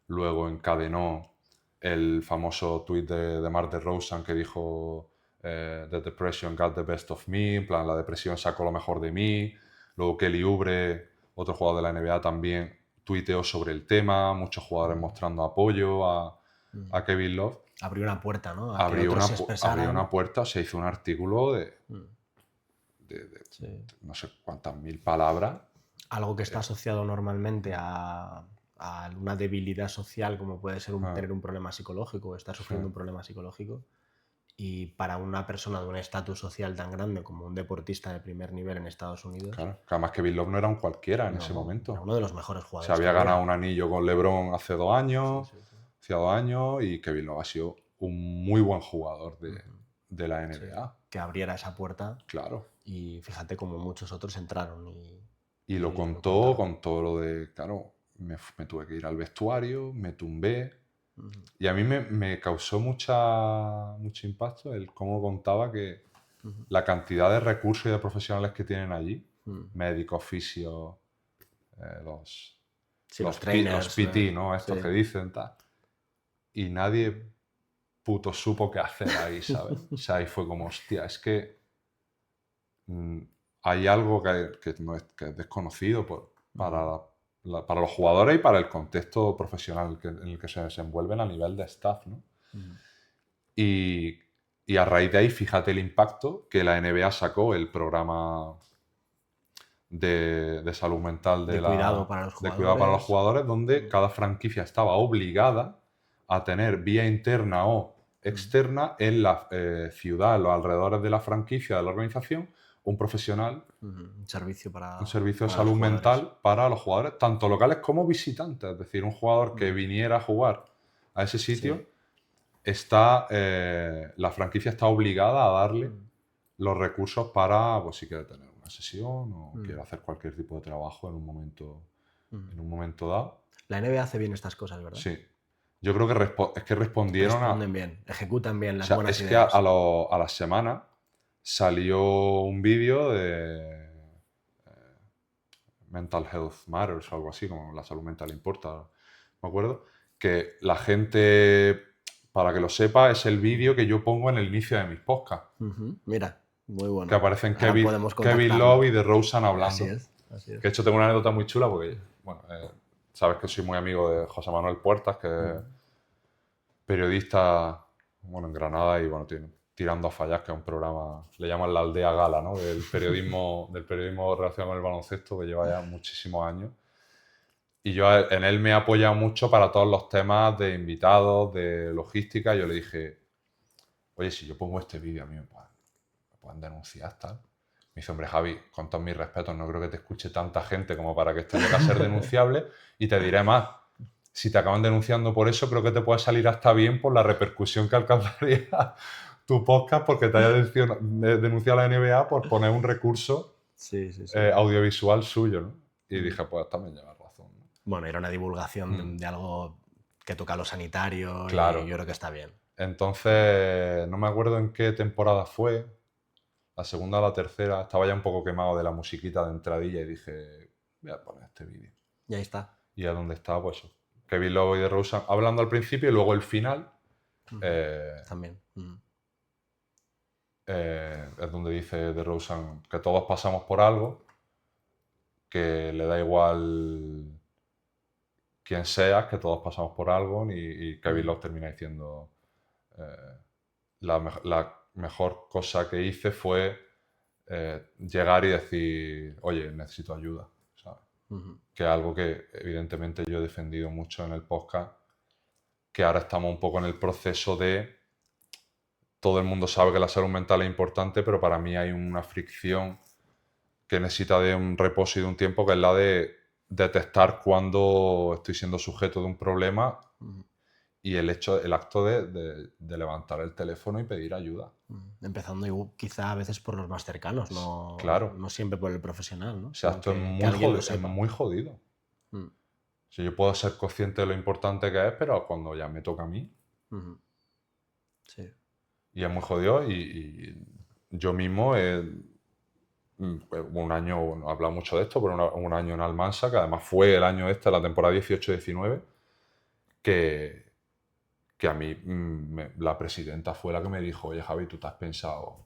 luego encadenó el famoso tuit de DeMar DeRozan que dijo The depression got the best of me, en plan, la depresión sacó lo mejor de mí. Luego Kelly Oubre, otro jugador de la NBA, también tuiteó sobre el tema, muchos jugadores mostrando apoyo a Kevin Love. Abrió una puerta, ¿no? Abrió una puerta, se hizo un artículo de no sé cuántas mil palabras. Algo que está asociado normalmente a una debilidad social, como puede ser tener un problema psicológico o estar sufriendo un problema psicológico. Y para una persona de un estatus social tan grande como un deportista de primer nivel en Estados Unidos... Claro, que además Kevin Love no era un cualquiera en ese momento. Era uno de los mejores jugadores. Se había ganado un anillo con LeBron hace 2 años, hacía 2 años, y Kevin Love ha sido un muy buen jugador de la NBA. Sí, que abriera esa puerta. Claro. Y fíjate cómo muchos otros entraron. Y lo contó con todo lo de, claro, me tuve que ir al vestuario, me tumbé. Y a mí me causó mucho impacto el cómo contaba que la cantidad de recursos y de profesionales que tienen allí, médicos, fisios, los trainers, los PT, ¿no? Estos que dicen tal. Y nadie puto supo qué hacer ahí, ¿sabes? O sea, ahí fue como, hostia, es que hay algo que es desconocido para los jugadores y para el contexto profesional en el que se desenvuelven a nivel de staff, ¿no? Y a raíz de ahí, fíjate el impacto que la NBA sacó el programa de salud mental de cuidado para los jugadores, donde cada franquicia estaba obligada a tener vía interna o externa en la ciudad, en los alrededores de la franquicia, de la organización, un profesional, un servicio de salud mental para los jugadores, tanto locales como visitantes. Es decir, un jugador que viniera a jugar a ese sitio, la franquicia está obligada a darle los recursos para, pues, si quiere tener una sesión o quiere hacer cualquier tipo de trabajo en un momento dado. La NBA hace bien estas cosas, ¿verdad? Sí. Yo creo que responden bien, ejecutan bien las buenas ideas. Es que a la semana salió un vídeo de Mental Health Matters o algo así, como la salud mental importa, me acuerdo, que la gente, para que lo sepa, es el vídeo que yo pongo en el inicio de mis podcasts. Mira, muy bueno. Que aparecen Kevin Love y DeRozan hablando. Así es. Que de hecho tengo una anécdota muy chula porque, bueno, sabes que soy muy amigo de José Manuel Puertas, que es periodista, bueno, en Granada y, bueno, Tirando a Fallas, que es un programa, le llaman la aldea gala, ¿no? Del periodismo relacionado con el baloncesto, que lleva ya muchísimos años. Y yo en él me he apoyado mucho para todos los temas de invitados, de logística. Yo le dije, oye, si yo pongo este vídeo a mí me pueden denunciar, tal. Me Me dice, hombre, Javi, con todos mis respetos, no creo que te escuche tanta gente como para que esto llegue a ser denunciable. Y te diré más, si te acaban denunciando por eso, creo que te puede salir hasta bien por la repercusión que alcanzaría tu podcast porque te haya denunciado la NBA por poner un recurso audiovisual suyo, ¿no? Y dije, pues también llevas razón, ¿no? Bueno, era una divulgación de algo que toca a lo sanitario, claro. y yo creo que está bien. Entonces, no me acuerdo en qué temporada fue, la segunda o la tercera, estaba ya un poco quemado de la musiquita de entradilla y dije, voy a poner este vídeo. Y ahí está. Y a donde está, pues Kevin Love y DeRozan hablando al principio y luego el final. También. Es donde dice DeRozan que todos pasamos por algo, que le da igual quién seas, que todos pasamos por algo, y Kevin Love termina diciendo la mejor cosa que hice fue llegar y decir, oye, necesito ayuda, ¿sabes? Que es algo que evidentemente yo he defendido mucho en el podcast, que ahora estamos un poco en el proceso de... Todo el mundo sabe que la salud mental es importante, pero para mí hay una fricción que necesita de un reposo y de un tiempo, que es la de detectar cuando estoy siendo sujeto de un problema y el acto de levantar el teléfono y pedir ayuda. Empezando quizá a veces por los más cercanos, no, claro. No siempre por el profesional, ¿no? O sea, esto es muy jodido. O sea, yo puedo ser consciente de lo importante que es, pero cuando ya me toca a mí... Sí. Y es muy jodido y yo mismo un año, bueno, he hablado mucho de esto, pero un año en Almansa, que además fue el año la temporada 18-19, que a mí la presidenta fue la que me dijo, oye Javi, ¿tú te has pensado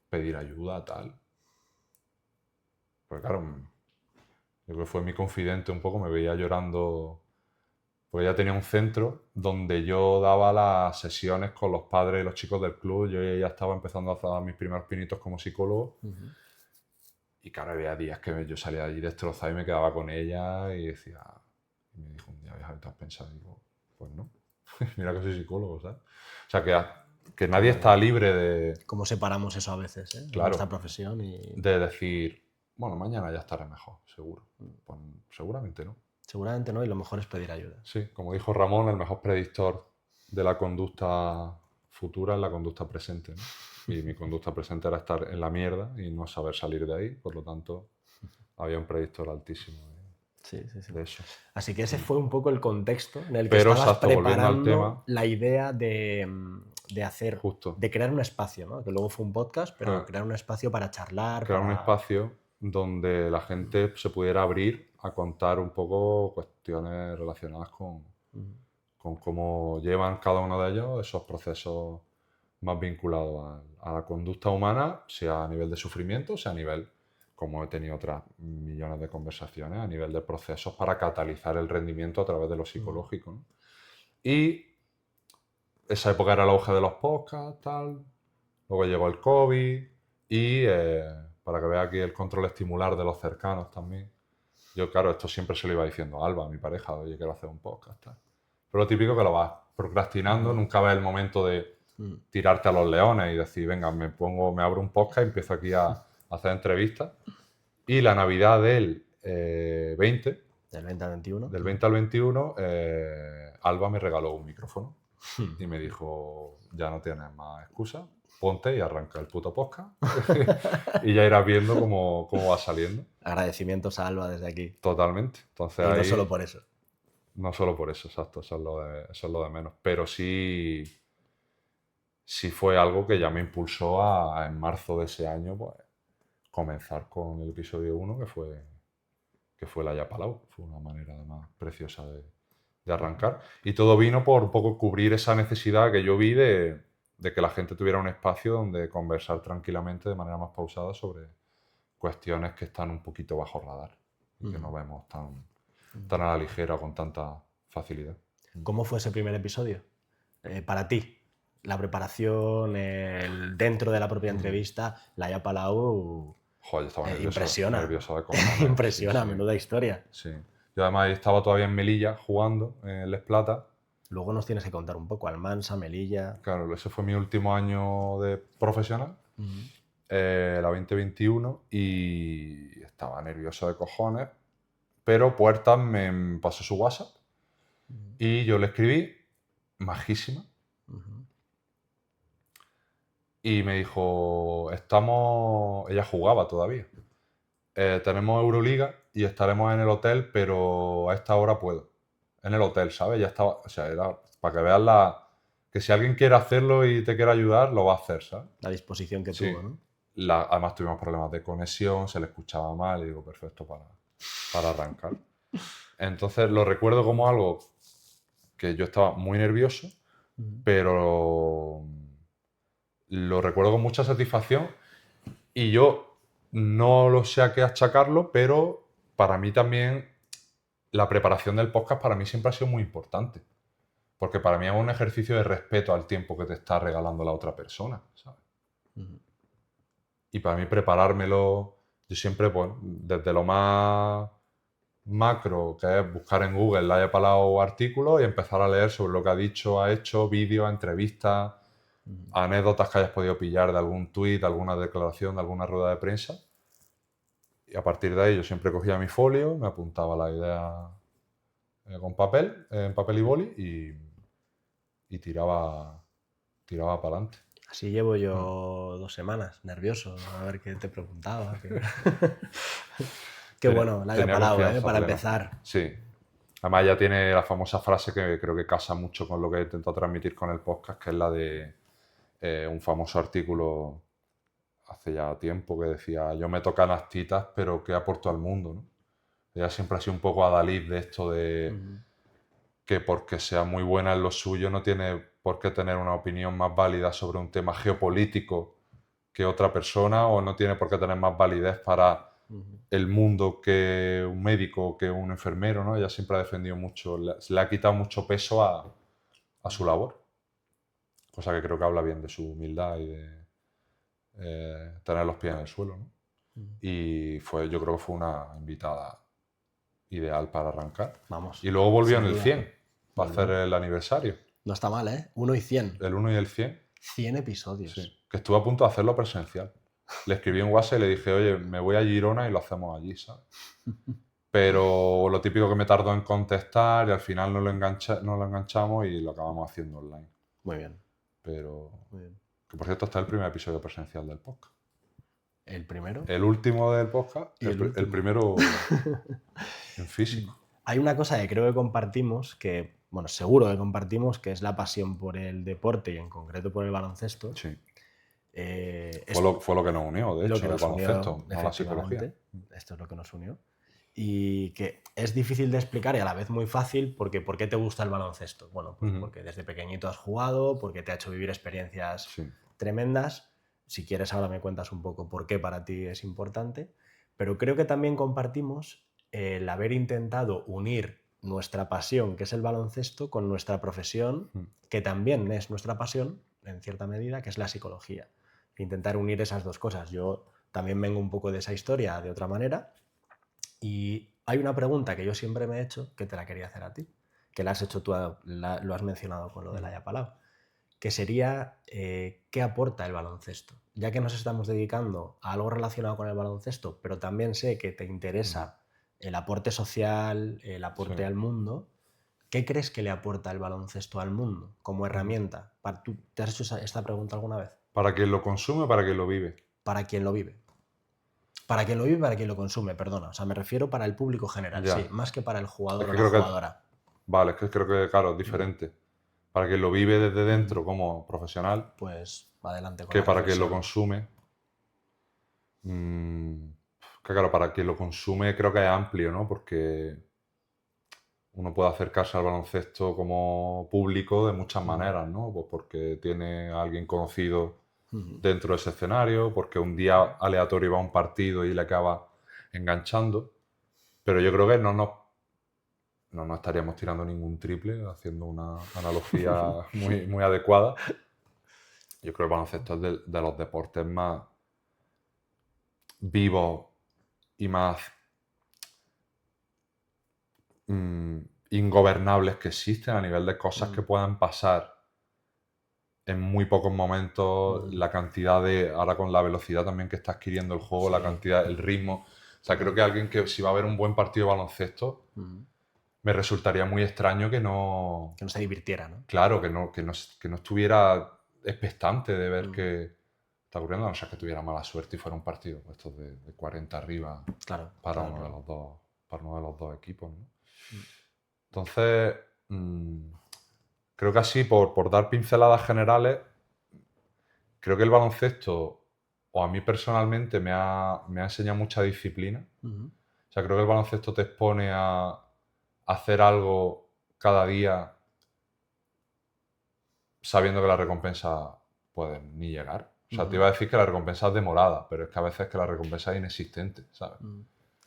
pedir ayuda, tal? Porque claro, yo creo que fue mi confidente un poco, me veía llorando... Porque ya tenía un centro donde yo daba las sesiones con los padres y los chicos del club. Yo ya estaba empezando a hacer mis primeros pinitos como psicólogo. Y claro, había días que yo salía de allí destrozado y me quedaba con ella y decía... Y me dijo un día, ¿te has pensado? Y digo, pues no. Mira que soy psicólogo, ¿sabes? O sea, que nadie está libre de... ¿Cómo separamos eso a veces, eh? Claro, nuestra profesión y... De decir, bueno, mañana ya estaré mejor, seguro. Pues seguramente no. Seguramente no, y lo mejor es pedir ayuda. Sí, como dijo Ramón, el mejor predictor de la conducta futura es la conducta presente, ¿no? Y mi conducta presente era estar en la mierda y no saber salir de ahí, por lo tanto, había un predictor altísimo de eso. Así que ese fue un poco el contexto en el que estabas preparando al tema, la idea de hacer, justo, de crear un espacio, ¿no? Que luego fue un podcast, pero crear un espacio para charlar. Crear un espacio donde la gente se pudiera abrir a contar un poco cuestiones relacionadas con cómo llevan cada uno de ellos esos procesos más vinculados a la conducta humana, sea a nivel de sufrimiento, sea a nivel, como he tenido otras millones de conversaciones, a nivel de procesos para catalizar el rendimiento a través de lo psicológico, ¿no? Y esa época era el auge de los podcasts, tal. Luego llegó el COVID y, para que vea aquí el control estimular de los cercanos también. Yo, claro, esto siempre se lo iba diciendo a Alba, a mi pareja, oye, quiero hacer un podcast, tal. Pero lo típico que lo vas procrastinando, nunca ves el momento de tirarte a los leones y decir, venga, me abro un podcast y empiezo aquí a hacer entrevistas. Y la Navidad del 20... Del 20 al 21. Del 20 al 21, Alba me regaló un micrófono y me dijo, ya no tienes más excusa, ponte y arranca el puto podcast y ya irás viendo cómo va saliendo. Agradecimientos a Alba desde aquí. Totalmente. Entonces, y no solo por eso. No solo por eso, exacto, eso es lo de menos. Pero sí fue algo que ya me impulsó a, en marzo de ese año, pues, comenzar con el episodio 1, que fue la Yapalau. Fue una manera además preciosa de arrancar. Y todo vino por un poco cubrir esa necesidad que yo vi de que la gente tuviera un espacio donde conversar tranquilamente de manera más pausada sobre cuestiones que están un poquito bajo radar y que no vemos tan a la ligera o con tanta facilidad. ¿Cómo fue ese primer episodio para ti? La preparación, dentro de la propia entrevista, la Yapalau... Joder, yo estaba nervioso de cojones. Impresiona, menuda historia. Sí. Yo además estaba todavía en Melilla jugando en Les Plata. Luego nos tienes que contar un poco, Almansa, Melilla... Claro, ese fue mi último año de profesional. la 2021, y estaba nervioso de cojones, pero Puertas me pasó su WhatsApp y yo le escribí, majísima, y me dijo, ella jugaba todavía, tenemos Euroliga y estaremos en el hotel, pero a esta hora puedo. En el hotel, ¿sabes? Ya estaba, o sea, era para que veas que si alguien quiere hacerlo y te quiere ayudar, lo va a hacer, ¿sabes? La disposición que Sí. tuvo, ¿no? Además tuvimos problemas de conexión, se le escuchaba mal, y digo, perfecto para arrancar. Entonces lo recuerdo como algo que yo estaba muy nervioso, pero lo recuerdo con mucha satisfacción, y yo no lo sé a qué achacarlo, pero para mí también la preparación del podcast para mí siempre ha sido muy importante, porque para mí es un ejercicio de respeto al tiempo que te está regalando la otra persona, ¿sabes? Y para mí preparármelo, yo siempre, pues, desde lo más macro, que es buscar en Google la haya palabra artículos y empezar a leer sobre lo que ha dicho, ha hecho, vídeos, entrevistas, anécdotas que hayas podido pillar de algún tuit, de alguna declaración, de alguna rueda de prensa. Y a partir de ahí yo siempre cogía mi folio, me apuntaba la idea con papel, en papel y boli, y tiraba para adelante. Así llevo yo 2 semanas, nervioso, a ver qué te preguntaba. Qué bueno, la haya Tenía parado, confianza para plena. empezar. Sí. Además ya tiene la famosa frase que creo que casa mucho con lo que he intentado transmitir con el podcast, que es la de un famoso artículo hace ya tiempo que decía, yo me tocan las titas, pero ¿qué aporto al mundo? ¿no? Ella siempre ha sido un poco adalid de esto de que porque sea muy buena en lo suyo no tiene por qué tener una opinión más válida sobre un tema geopolítico que otra persona, o no tiene por qué tener más validez para el mundo que un médico, que un enfermero, ¿no? Ella siempre ha defendido mucho, le ha quitado mucho peso a su labor, cosa que creo que habla bien de su humildad y de tener los pies en el suelo, ¿no? Y yo creo que fue una invitada ideal para arrancar. Vamos. Y luego volvió en sin el duda. 100 para hacer el aniversario. No está mal, ¿eh? 1 y 100. El 1 y el 100. 100 episodios. Sí. Que estuve a punto de hacerlo presencial. Le escribí un WhatsApp y le dije, oye, me voy a Girona y lo hacemos allí, ¿sabes? Pero lo típico que me tardó en contestar, y al final no lo enganchamos y lo acabamos haciendo online. Muy bien. Pero, Muy bien. que por cierto, está el primer episodio presencial del podcast. ¿El primero? El último del podcast, ¿Y el el primero en físico. Hay una cosa que creo que compartimos, que, bueno, seguro que compartimos, que es la pasión por el deporte y en concreto por el baloncesto. Sí. Esto Fue lo que nos unió, de hecho, el baloncesto, no la psicología. efectivamente. Esto es lo que nos unió. Y que es difícil de explicar y a la vez muy fácil, porque ¿por qué te gusta el baloncesto? Bueno, pues porque desde pequeñito has jugado, porque te ha hecho vivir experiencias tremendas. Si quieres ahora me cuentas un poco por qué para ti es importante. Pero creo que también compartimos el haber intentado unir nuestra pasión, que es el baloncesto, con nuestra profesión, que también es nuestra pasión, en cierta medida, que es la psicología. Intentar unir esas dos cosas. Yo también vengo un poco de esa historia de otra manera. Y hay una pregunta que yo siempre me he hecho, que te la quería hacer a ti, que la has hecho tú, lo has mencionado con lo de la Haya Palau, que sería ¿qué aporta el baloncesto? Ya que nos estamos dedicando a algo relacionado con el baloncesto, pero también sé que te interesa el aporte social, el aporte al mundo, ¿qué crees que le aporta el baloncesto al mundo como herramienta? ¿Tú te has hecho esta pregunta alguna vez? ¿Para quien lo consume o para quien lo vive? Para quien lo vive. Para quien lo vive y para quien lo consume, perdona. O sea, me refiero para el público general, sí, más que para el jugador o la jugadora. Vale, es que creo que, claro, es diferente. Para quien lo vive desde dentro como profesional, pues adelante con que la para quien reflexión. lo consume. Que claro, para quien lo consume creo que es amplio, ¿no? Porque uno puede acercarse al baloncesto como público de muchas maneras, ¿no? Pues porque tiene a alguien conocido dentro de ese escenario, porque un día aleatorio va a un partido y le acaba enganchando. Pero yo creo que no nos estaríamos tirando ningún triple, haciendo una analogía muy, muy adecuada. Yo creo que el baloncesto es de los deportes más vivos y más ingobernables que existen a nivel de cosas que puedan pasar en muy pocos momentos, la cantidad de, ahora con la velocidad también que está adquiriendo el juego, la cantidad, el ritmo. O sea, creo que alguien que si va a ver un buen partido de baloncesto, me resultaría muy extraño que no... Que no se divirtiera, ¿no? Claro, que no estuviera expectante de ver qué está ocurriendo, a no ser que tuviera mala suerte y fuera un partido pues, estos de 40 arriba para uno de los dos equipos, ¿no? Entonces, creo que así, por dar pinceladas generales, creo que el baloncesto, o a mí personalmente, me ha enseñado mucha disciplina. O sea, creo que el baloncesto te expone a hacer algo cada día sabiendo que la recompensa puede ni llegar. O sea, te iba a decir que la recompensa es demorada, pero es que a veces que la recompensa es inexistente, ¿sabes?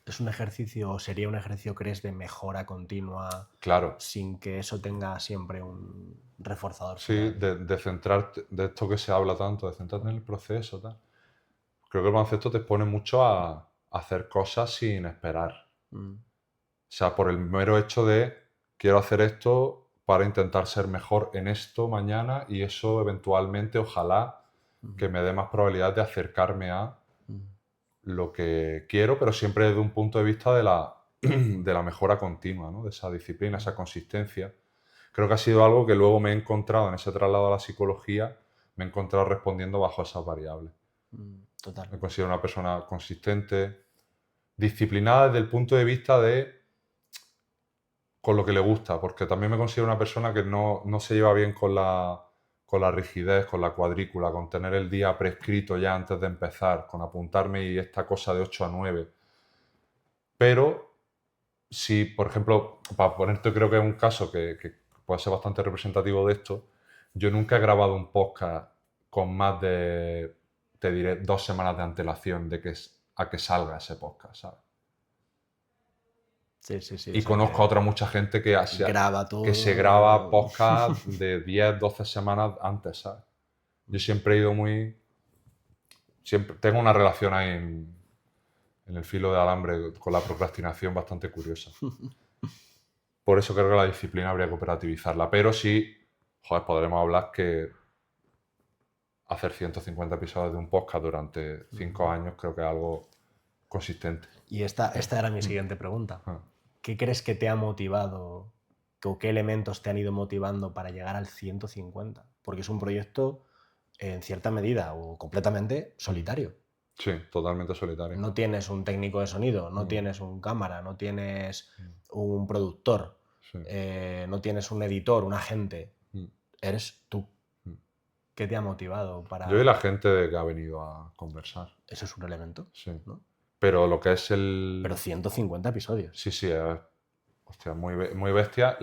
Es un ejercicio, sería un ejercicio, ¿crees, de mejora continua? Claro. Sin que eso tenga siempre un reforzador. Sí, de centrarte, de esto que se habla tanto, de centrarte en el proceso, tal. Creo que el baloncesto te expone mucho a hacer cosas sin esperar. O sea, por el mero hecho de quiero hacer esto para intentar ser mejor en esto mañana y eso eventualmente, ojalá, que me dé más probabilidad de acercarme a lo que quiero, pero siempre desde un punto de vista de la mejora continua, ¿no? De esa disciplina, esa consistencia. Creo que ha sido algo que luego me he encontrado en ese traslado a la psicología, me he encontrado respondiendo bajo esas variables. Total. Me considero una persona consistente, disciplinada desde el punto de vista de con lo que le gusta, porque también me considero una persona que no se lleva bien con la rigidez, con la cuadrícula, con tener el día prescrito ya antes de empezar, con apuntarme y esta cosa de 8 a 9. Pero si, por ejemplo, para ponerte creo que es un caso que puede ser bastante representativo de esto, yo nunca he grabado un podcast con más de, te diré, 2 semanas de antelación a que salga ese podcast, ¿sabes? Sí. Y conozco a otra mucha gente que graba todo, que se graba podcast de 10, 12 semanas antes, ¿sabes? Yo siempre he ido siempre tengo una relación ahí en el filo de alambre con la procrastinación bastante curiosa. Por eso creo que la disciplina habría que operativizarla. Pero sí, joder, podremos hablar que hacer 150 episodios de un podcast durante 5 años creo que es algo consistente. Y esta era mi siguiente pregunta. ¿Qué crees que te ha motivado o qué elementos te han ido motivando para llegar al 150? Porque es un proyecto, en cierta medida o completamente solitario. Sí, totalmente solitario. No tienes un técnico de sonido, no tienes un cámara, no tienes un productor, no tienes un editor, un agente. Eres tú. ¿Qué te ha motivado para...? Yo y la gente que ha venido a conversar. Eso es un elemento, sí. ¿no? Pero lo que es Pero 150 episodios. Sí, hostia, muy bestia.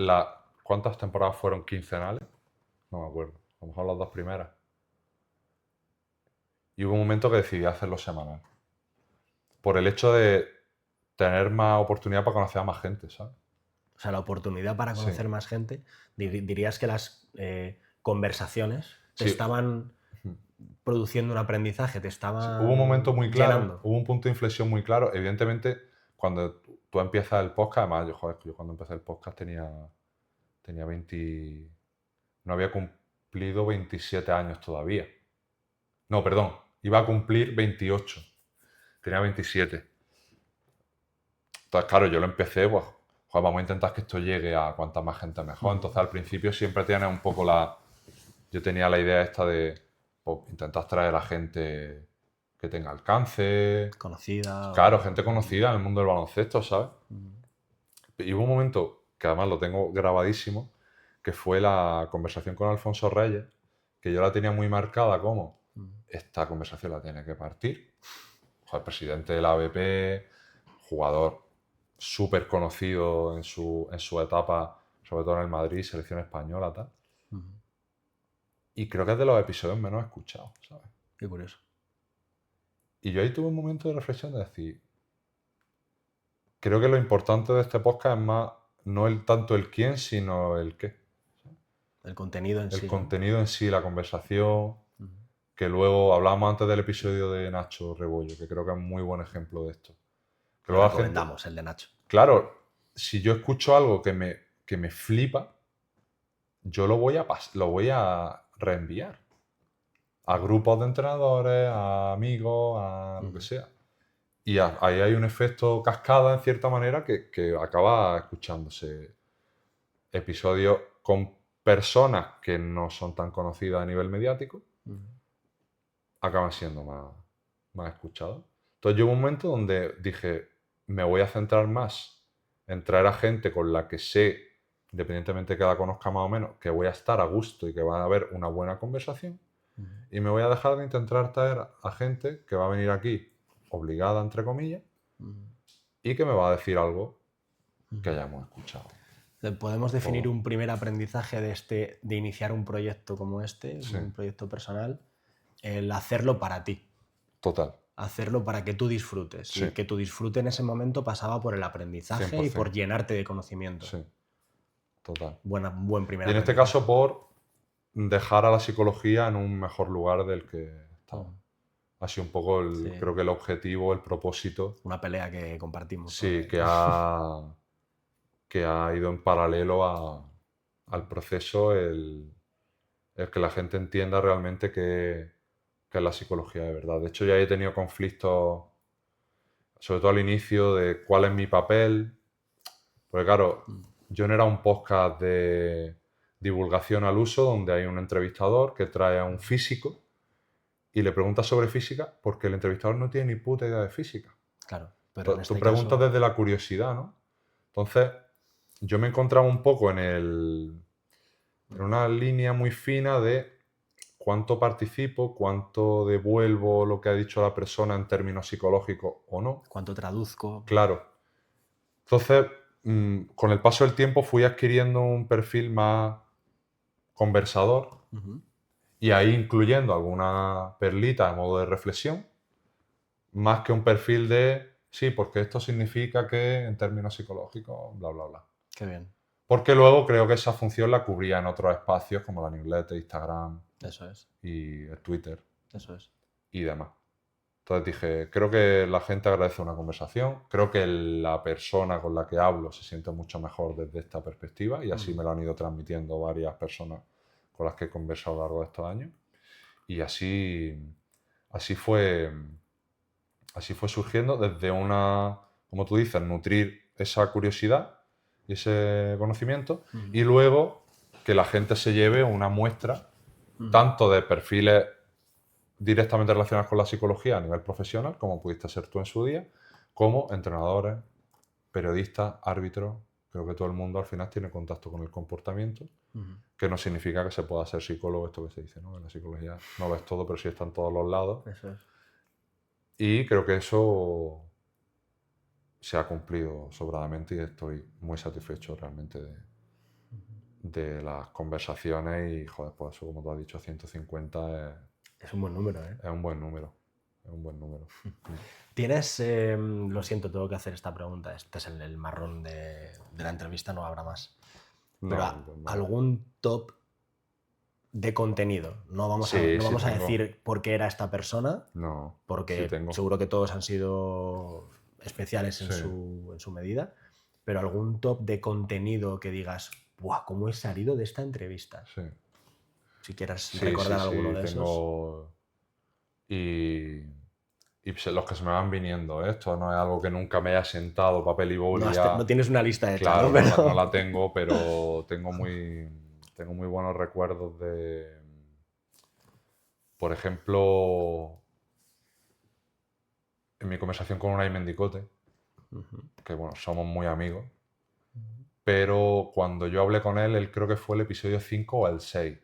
¿Cuántas temporadas fueron quincenales? No me acuerdo. A lo mejor las 2 primeras. Y hubo un momento que decidí hacerlo semanal. Por el hecho de tener más oportunidad para conocer a más gente, ¿sabes? O sea, la oportunidad para conocer más gente. Dirías que las conversaciones te estaban produciendo un aprendizaje, te estaban hubo un momento muy claro, llenando. Hubo un punto de inflexión muy claro. Evidentemente, cuando tú empiezas el podcast, además, yo cuando empecé el podcast tenía 20... No había cumplido 27 años todavía. No, perdón, iba a cumplir 28. Tenía 27. Entonces, claro, yo lo empecé, pues, joder, vamos a intentar que esto llegue a cuanta más gente mejor. Entonces, al principio siempre tienes un poco Yo tenía la idea esta de pues, intentar traer a gente que tenga alcance. Conocida. Claro, gente conocida en el mundo del baloncesto, ¿sabes? Y hubo un momento, que además lo tengo grabadísimo, que fue la conversación con Alfonso Reyes, que yo la tenía muy marcada como esta conversación la tiene que partir. Joder, presidente de la ABP, jugador súper conocido en su etapa, sobre todo en el Madrid, selección española, tal. Y creo que es de los episodios menos escuchados, ¿sabes? Qué curioso. Y yo ahí tuve un momento de reflexión de decir, creo que lo importante de este podcast es más, no tanto el quién, sino el qué. El contenido en sí. El contenido en sí, la conversación, que luego hablábamos antes del episodio de Nacho Rebollo, que creo que es un muy buen ejemplo de esto. Que lo recomendamos, el de Nacho. Claro, si yo escucho algo que me flipa, yo lo voy a reenviar. a grupos de entrenadores, a amigos, a lo que sea. Y ahí hay un efecto cascada, en cierta manera, que acaba escuchándose episodios con personas que no son tan conocidas a nivel mediático, acaban siendo más escuchados. Entonces llegó un momento donde dije, me voy a centrar más en traer a gente con la que sé, independientemente que la conozca más o menos, que voy a estar a gusto y que va a haber una buena conversación. Y me voy a dejar de intentar traer a gente que va a venir aquí obligada, entre comillas, y que me va a decir algo que hayamos escuchado. ¿Podemos definir un primer aprendizaje de iniciar un proyecto como este, Sí. un proyecto personal? El hacerlo para ti. Total. Hacerlo para que tú disfrutes. Sí. Y que tu disfrute en ese momento pasaba por el aprendizaje 100%. y por llenarte de conocimiento. Sí. Total. Buen primer Y en este aprendizaje. caso por dejar a la psicología en un mejor lugar del que estaba. Ha sido un poco, Sí. creo que el objetivo, el propósito. Una pelea que compartimos. Sí, que ha ido en paralelo al proceso, el que la gente entienda realmente qué es la psicología de verdad. De hecho, ya he tenido conflictos, sobre todo al inicio, de cuál es mi papel. Porque claro, yo no era un podcast de divulgación al uso donde hay un entrevistador que trae a un físico y le pregunta sobre física porque el entrevistador no tiene ni puta idea de física. Claro, pero en Tú este preguntas caso... desde la curiosidad, ¿no? Entonces, yo me encontraba un poco en una línea muy fina de cuánto participo, cuánto devuelvo lo que ha dicho la persona en términos psicológicos o no. ¿Cuánto traduzco? Claro. Entonces, con el paso del tiempo fui adquiriendo un perfil más conversador y ahí incluyendo alguna perlita a modo de reflexión, más que un perfil de, sí, porque esto significa que en términos psicológicos, bla, bla, bla. Qué bien. Porque luego creo que esa función la cubría en otros espacios como la newsletter, Instagram Eso es. y el Twitter Eso es. y demás. Entonces dije, creo que la gente agradece una conversación, creo que la persona con la que hablo se siente mucho mejor desde esta perspectiva y así me lo han ido transmitiendo varias personas con las que he conversado a lo largo de estos años. Y así fue surgiendo desde como tú dices, nutrir esa curiosidad y ese conocimiento y luego que la gente se lleve una muestra tanto de perfiles directamente relacionados con la psicología a nivel profesional, como pudiste ser tú en su día, como entrenadores, periodistas, árbitros. Creo que todo el mundo al final tiene contacto con el comportamiento, que no significa que se pueda ser psicólogo, esto que se dice, ¿no? En la psicología no ves todo, pero sí está en todos los lados. Eso es. Y creo que eso se ha cumplido sobradamente y estoy muy satisfecho realmente de las conversaciones y, joder, pues eso, como tú has dicho, 150 Es un buen número, ¿eh? es un buen número. Es un buen número. ¿Tienes, lo siento, tengo que hacer esta pregunta, este es el marrón de la entrevista, no habrá más, pero No. ¿algún top de contenido? No vamos Sí, a tengo. decir por qué era esta persona, No, porque sí tengo. seguro que todos han sido especiales en, Sí. en su medida, pero algún top de contenido que digas, ¡buah! ¿Cómo he salido de esta entrevista? Sí. Si quieres Sí, recordar sí, alguno de tengo... Y los que se me van viniendo, ¿eh? Esto no es algo que nunca me haya sentado papel y boli. esos. No tienes una lista hecha, Claro, ¿no? Pero... no la tengo, pero tengo muy buenos recuerdos de, por ejemplo, en mi conversación con Unai Mendicote, que bueno, somos muy amigos, pero cuando yo hablé con él creo que fue el episodio 5 o el 6.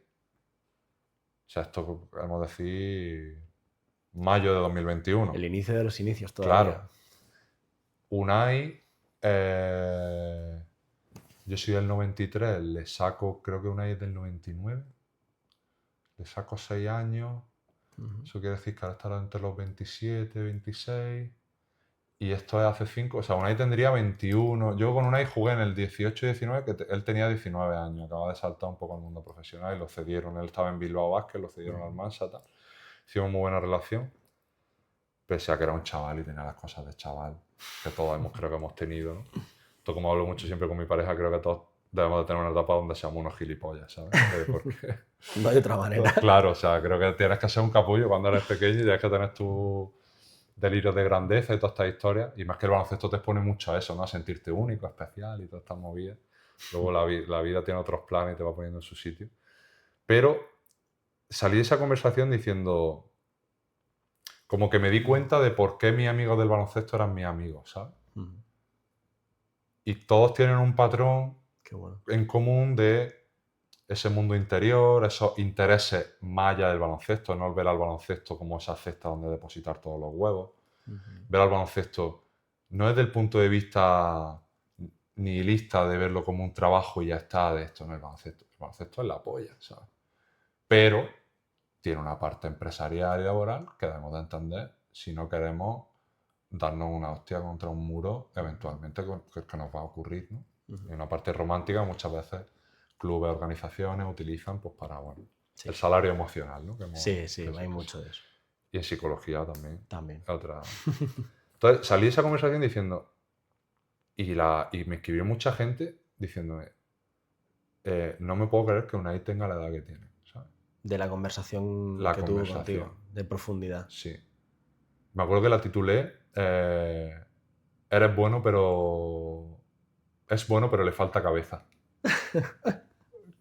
O sea, esto podemos decir mayo de 2021. El inicio de los inicios todavía. Claro. Unai, yo soy del 93, le saco, creo que Unai es del 99, le saco 6 años, eso quiere decir que ahora estará entre los 27, 26, y esto es hace 5, o sea, Unai tendría 21, yo con Unai jugué en el 18 y 19, que él tenía 19 años, acaba de saltar un poco al mundo profesional y lo cedieron, él estaba en Bilbao Basket, lo cedieron al Mansa, tal. Hicimos muy buena relación, pese a que era un chaval y tenía las cosas de chaval, que todos creo que hemos tenido, ¿no? Esto, como hablo mucho siempre con mi pareja, creo que todos debemos de tener una etapa donde seamos unos gilipollas, ¿sabes? Porque, No hay otra manera. claro, o sea, creo que tienes que ser un capullo cuando eres pequeño y tienes que tener tu delirio de grandeza y todas estas historias. Y más que el baloncesto te expone mucho a eso, ¿no? A sentirte único, especial y todas estas movidas. Luego la vida tiene otros planes y te va poniendo en su sitio. Pero salí de esa conversación diciendo, como que me di cuenta de por qué mis amigos del baloncesto eran mis amigos, ¿sabes? Y todos tienen un patrón Qué bueno. en común de ese mundo interior, esos intereses más allá del baloncesto, no ver al baloncesto como esa cesta donde depositar todos los huevos. Ver al baloncesto no desde el punto de vista nihilista de verlo como un trabajo y ya está, de esto no es baloncesto. El baloncesto es la polla, ¿sabes? Pero tiene una parte empresarial y laboral que debemos de entender si no queremos darnos una hostia contra un muro eventualmente que nos va a ocurrir, ¿no? Y una parte romántica muchas veces clubes, organizaciones utilizan pues para, bueno, Sí. el salario emocional, ¿no? Sí, hay mucho de eso. Y en psicología también. También. Otra. Entonces salí de esa conversación diciendo, y me escribió mucha gente diciéndome, no me puedo creer que Unai tenga la edad que tiene, ¿sabes? De la conversación La que tuvo conversación. contigo, de profundidad. Sí. Me acuerdo que la titulé Eres bueno, pero... Es bueno, pero le falta cabeza.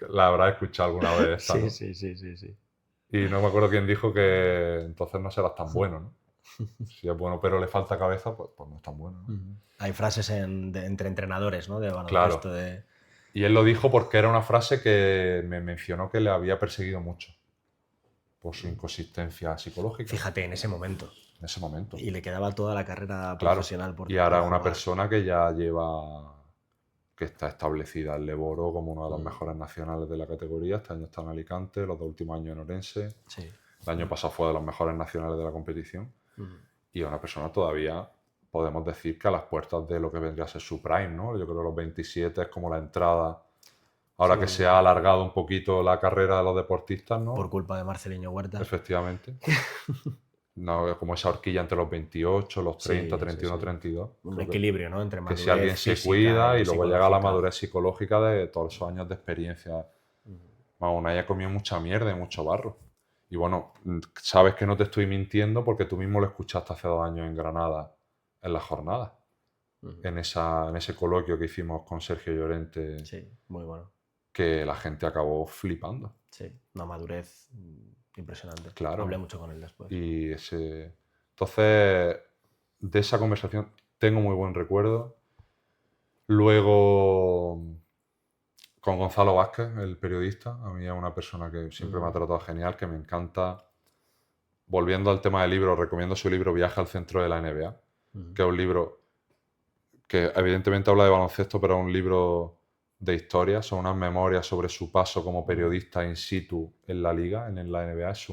La habrás escuchado alguna vez esta, ¿no? Sí. Y no me acuerdo quién dijo que entonces no serás tan bueno, ¿no? Si es bueno, pero le falta cabeza, pues no es tan bueno, ¿no? Hay frases entre entrenadores, ¿no? De Claro. baloncesto. Y él lo dijo porque era una frase que me mencionó que le había perseguido mucho por su inconsistencia psicológica. Fíjate, en ese momento. En ese momento. Y le quedaba toda la carrera Claro. profesional por Y ahora una jugar. persona que ya lleva... que está establecida en Leboro como uno de los mejores nacionales de la categoría. Este año está en Alicante, los 2 últimos años en Orense. Sí. El año pasado fue de los mejores nacionales de la competición. Y una persona todavía, podemos decir que a las puertas de lo que vendría a ser su prime, ¿no? Yo creo que los 27 es como la entrada. Ahora Sí. que se ha alargado un poquito la carrera de los deportistas, ¿no? Por culpa de Marceliño Huerta. Efectivamente. No, como esa horquilla entre los 28, los 30, Sí, 31, 32. Un equilibrio, ¿no? Entre Que madurez si alguien se física cuida y luego llega a la psicológica. madurez psicológica de todos esos años de experiencia. Bueno, Unai ha comido mucha mierda y mucho barro. Y bueno, sabes que no te estoy mintiendo porque tú mismo lo escuchaste hace 2 años en Granada, en la jornada. En ese coloquio que hicimos con Sergio Llorente. Sí, muy bueno. Que la gente acabó flipando. Sí, una madurez impresionante. Claro. Hablé mucho con él después. Y entonces, de esa conversación tengo muy buen recuerdo. Luego, con Gonzalo Vázquez, el periodista, a mí es una persona que siempre me ha tratado genial, que me encanta. Volviendo al tema del libro, recomiendo su libro Viaje al centro de la NBA, que es un libro que evidentemente habla de baloncesto, pero es un libro de historia, son unas memorias sobre su paso como periodista in situ en la liga, en la NBA. Es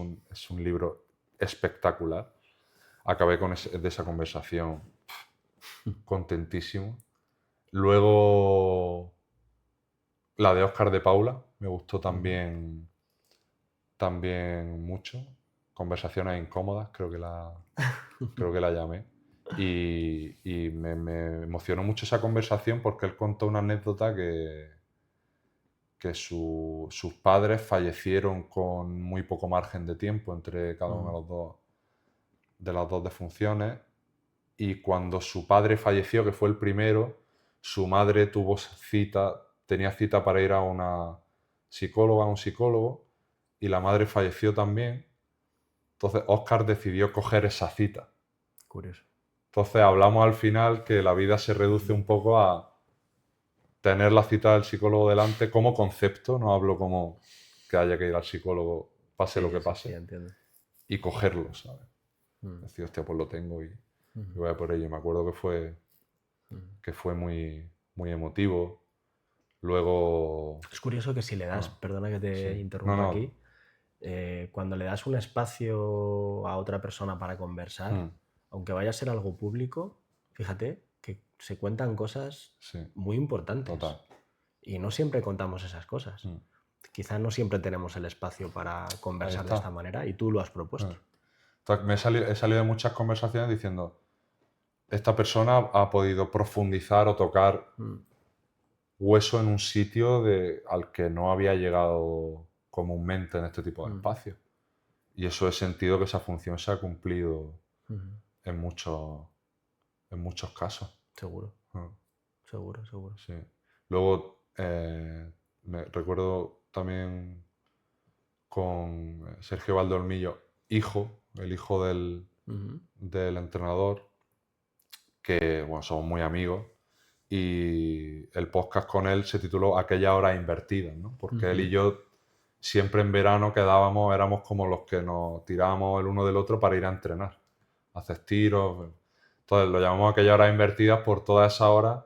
un libro espectacular. Acabé de esa conversación contentísimo. Luego, la de Óscar de Paula me gustó también mucho. Conversaciones incómodas, creo que la llamé. Y me emocionó mucho esa conversación porque él contó una anécdota que sus padres fallecieron con muy poco margen de tiempo entre cada uno de las dos defunciones, y cuando su padre falleció, que fue el primero, su madre tenía cita para ir a una psicóloga, a un psicólogo, y la madre falleció también. Entonces Óscar decidió coger esa cita. Curioso. Entonces hablamos al final que la vida se reduce un poco a tener la cita del psicólogo delante como concepto, no hablo como que haya que ir al psicólogo pase lo que pase, Sí, entiendo. y cogerlo, ¿sabes? Decir, hostia, pues lo tengo y voy a por ello. Me acuerdo que fue muy, muy emotivo. Luego... Es curioso que si le das, perdona que te interrumpa aquí, cuando le das un espacio a otra persona para conversar, aunque vaya a ser algo público, fíjate que se cuentan cosas muy importantes. Total. Y no siempre contamos esas cosas. Quizás no siempre tenemos el espacio para conversar de esta manera, y tú lo has propuesto. Entonces, he salido de muchas conversaciones diciendo, esta persona ha podido profundizar o tocar hueso en un sitio al que no había llegado comúnmente en este tipo de espacios. Y eso he sentido que esa función se ha cumplido en muchos casos. Seguro. Seguro. Sí. Luego me recuerdo también con Sergio Valdeolmillo, el hijo del entrenador, que bueno, somos muy amigos, y el podcast con él se tituló Aquella hora invertida, ¿no? Porque él y yo siempre en verano éramos como los que nos tirábamos el uno del otro para ir a entrenar, a hacer tiros. Entonces lo llamamos Aquella hora invertidas por todas esas horas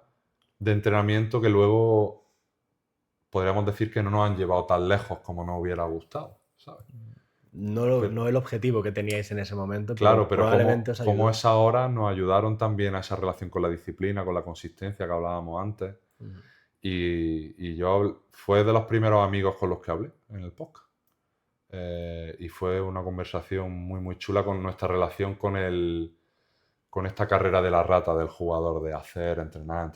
de entrenamiento que luego podríamos decir que no nos han llevado tan lejos como nos hubiera gustado, ¿sabes? No el objetivo que teníais en ese momento, Claro, pero probablemente os ayudó. como esas horas nos ayudaron también a esa relación con la disciplina, con la consistencia que hablábamos antes. Y yo fue de los primeros amigos con los que hablé en el podcast. Y fue una conversación muy, muy chula con nuestra relación con esta carrera de la rata del jugador, de hacer, entrenar.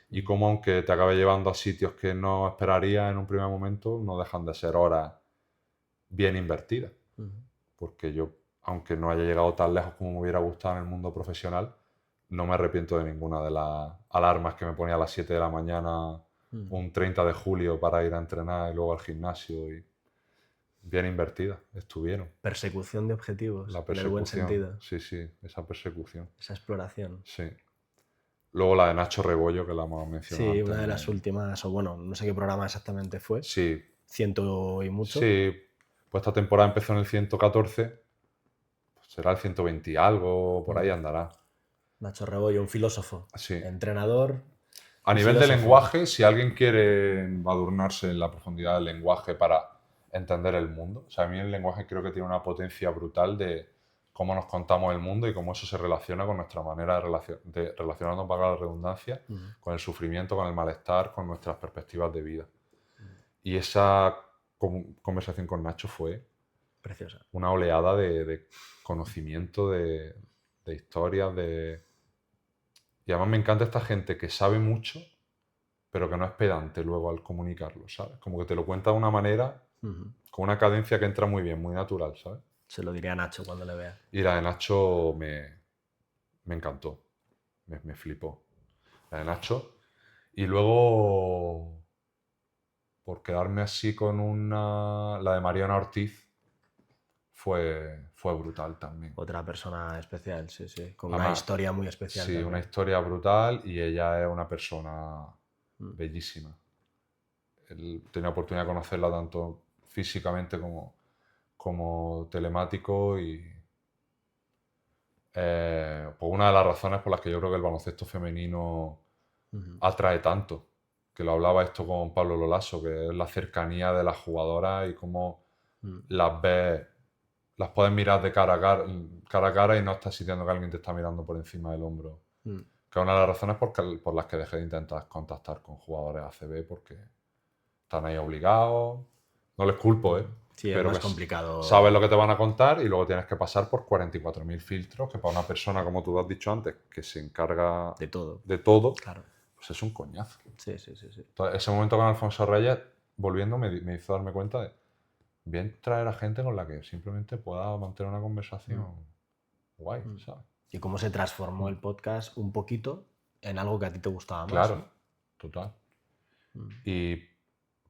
Y cómo, aunque te acabe llevando a sitios que no esperarías en un primer momento, no dejan de ser horas bien invertidas. Porque yo, aunque no haya llegado tan lejos como me hubiera gustado en el mundo profesional, no me arrepiento de ninguna de las alarmas que me ponía a las 7 de la mañana un 30 de julio para ir a entrenar y luego al gimnasio. Y bien invertidas estuvieron. Persecución de objetivos, La en el buen persecución. sentido. Sí, esa persecución. Esa exploración. Sí. Luego la de Nacho Rebollo, que la hemos mencionado Sí, antes. una de las últimas, o bueno, no sé qué programa exactamente fue. Sí. 100 y mucho. Sí, pues esta temporada empezó en el 114, pues será el 120 y algo, por ahí andará. Nacho Rebollo, un filósofo, Sí. entrenador. A nivel de lenguaje, si alguien quiere embadurnarse en la profundidad del lenguaje para entender el mundo, o sea, a mí el lenguaje creo que tiene una potencia brutal de cómo nos contamos el mundo y cómo eso se relaciona con nuestra manera de relacionarnos, para la redundancia, con el sufrimiento, con el malestar, con nuestras perspectivas de vida. Y esa conversación con Nacho fue preciosa. Una oleada de conocimiento, de historias, Y además me encanta esta gente que sabe mucho, pero que no es pedante luego al comunicarlo, ¿sabes? Como que te lo cuenta de una manera, con una cadencia que entra muy bien, muy natural, ¿sabes? Se lo diré a Nacho cuando le vea. Y la de Nacho me encantó, me flipó. La de Nacho. Y luego, por quedarme así con la de Mariana Ortiz, fue brutal también. Otra persona especial, sí. Con Además, una historia muy especial. Sí, también. una historia brutal, y ella es una persona bellísima. Tenía oportunidad de conocerla tanto físicamente como telemático, y pues una de las razones por las que yo creo que el baloncesto femenino atrae tanto, que lo hablaba esto con Pablo Lolaso, que es la cercanía de las jugadoras y cómo las ves, las puedes mirar de cara a cara y no estás sintiendo que alguien te está mirando por encima del hombro. Que es una de las razones por las que dejé de intentar contactar con jugadores ACB, porque están ahí obligados. No les culpo, Sí, pero es más complicado. Sabes lo que te van a contar y luego tienes que pasar por 44.000 filtros, que para una persona, como tú has dicho antes, que se encarga de todo, claro. Pues es un coñazo. Sí. Entonces, ese momento con Alfonso Reyes, volviendo, me hizo darme cuenta de bien traer a gente con la que simplemente pueda mantener una conversación guay, ¿sabes? Y cómo se transformó el podcast un poquito en algo que a ti te gustaba más. Claro, ¿no? total. Y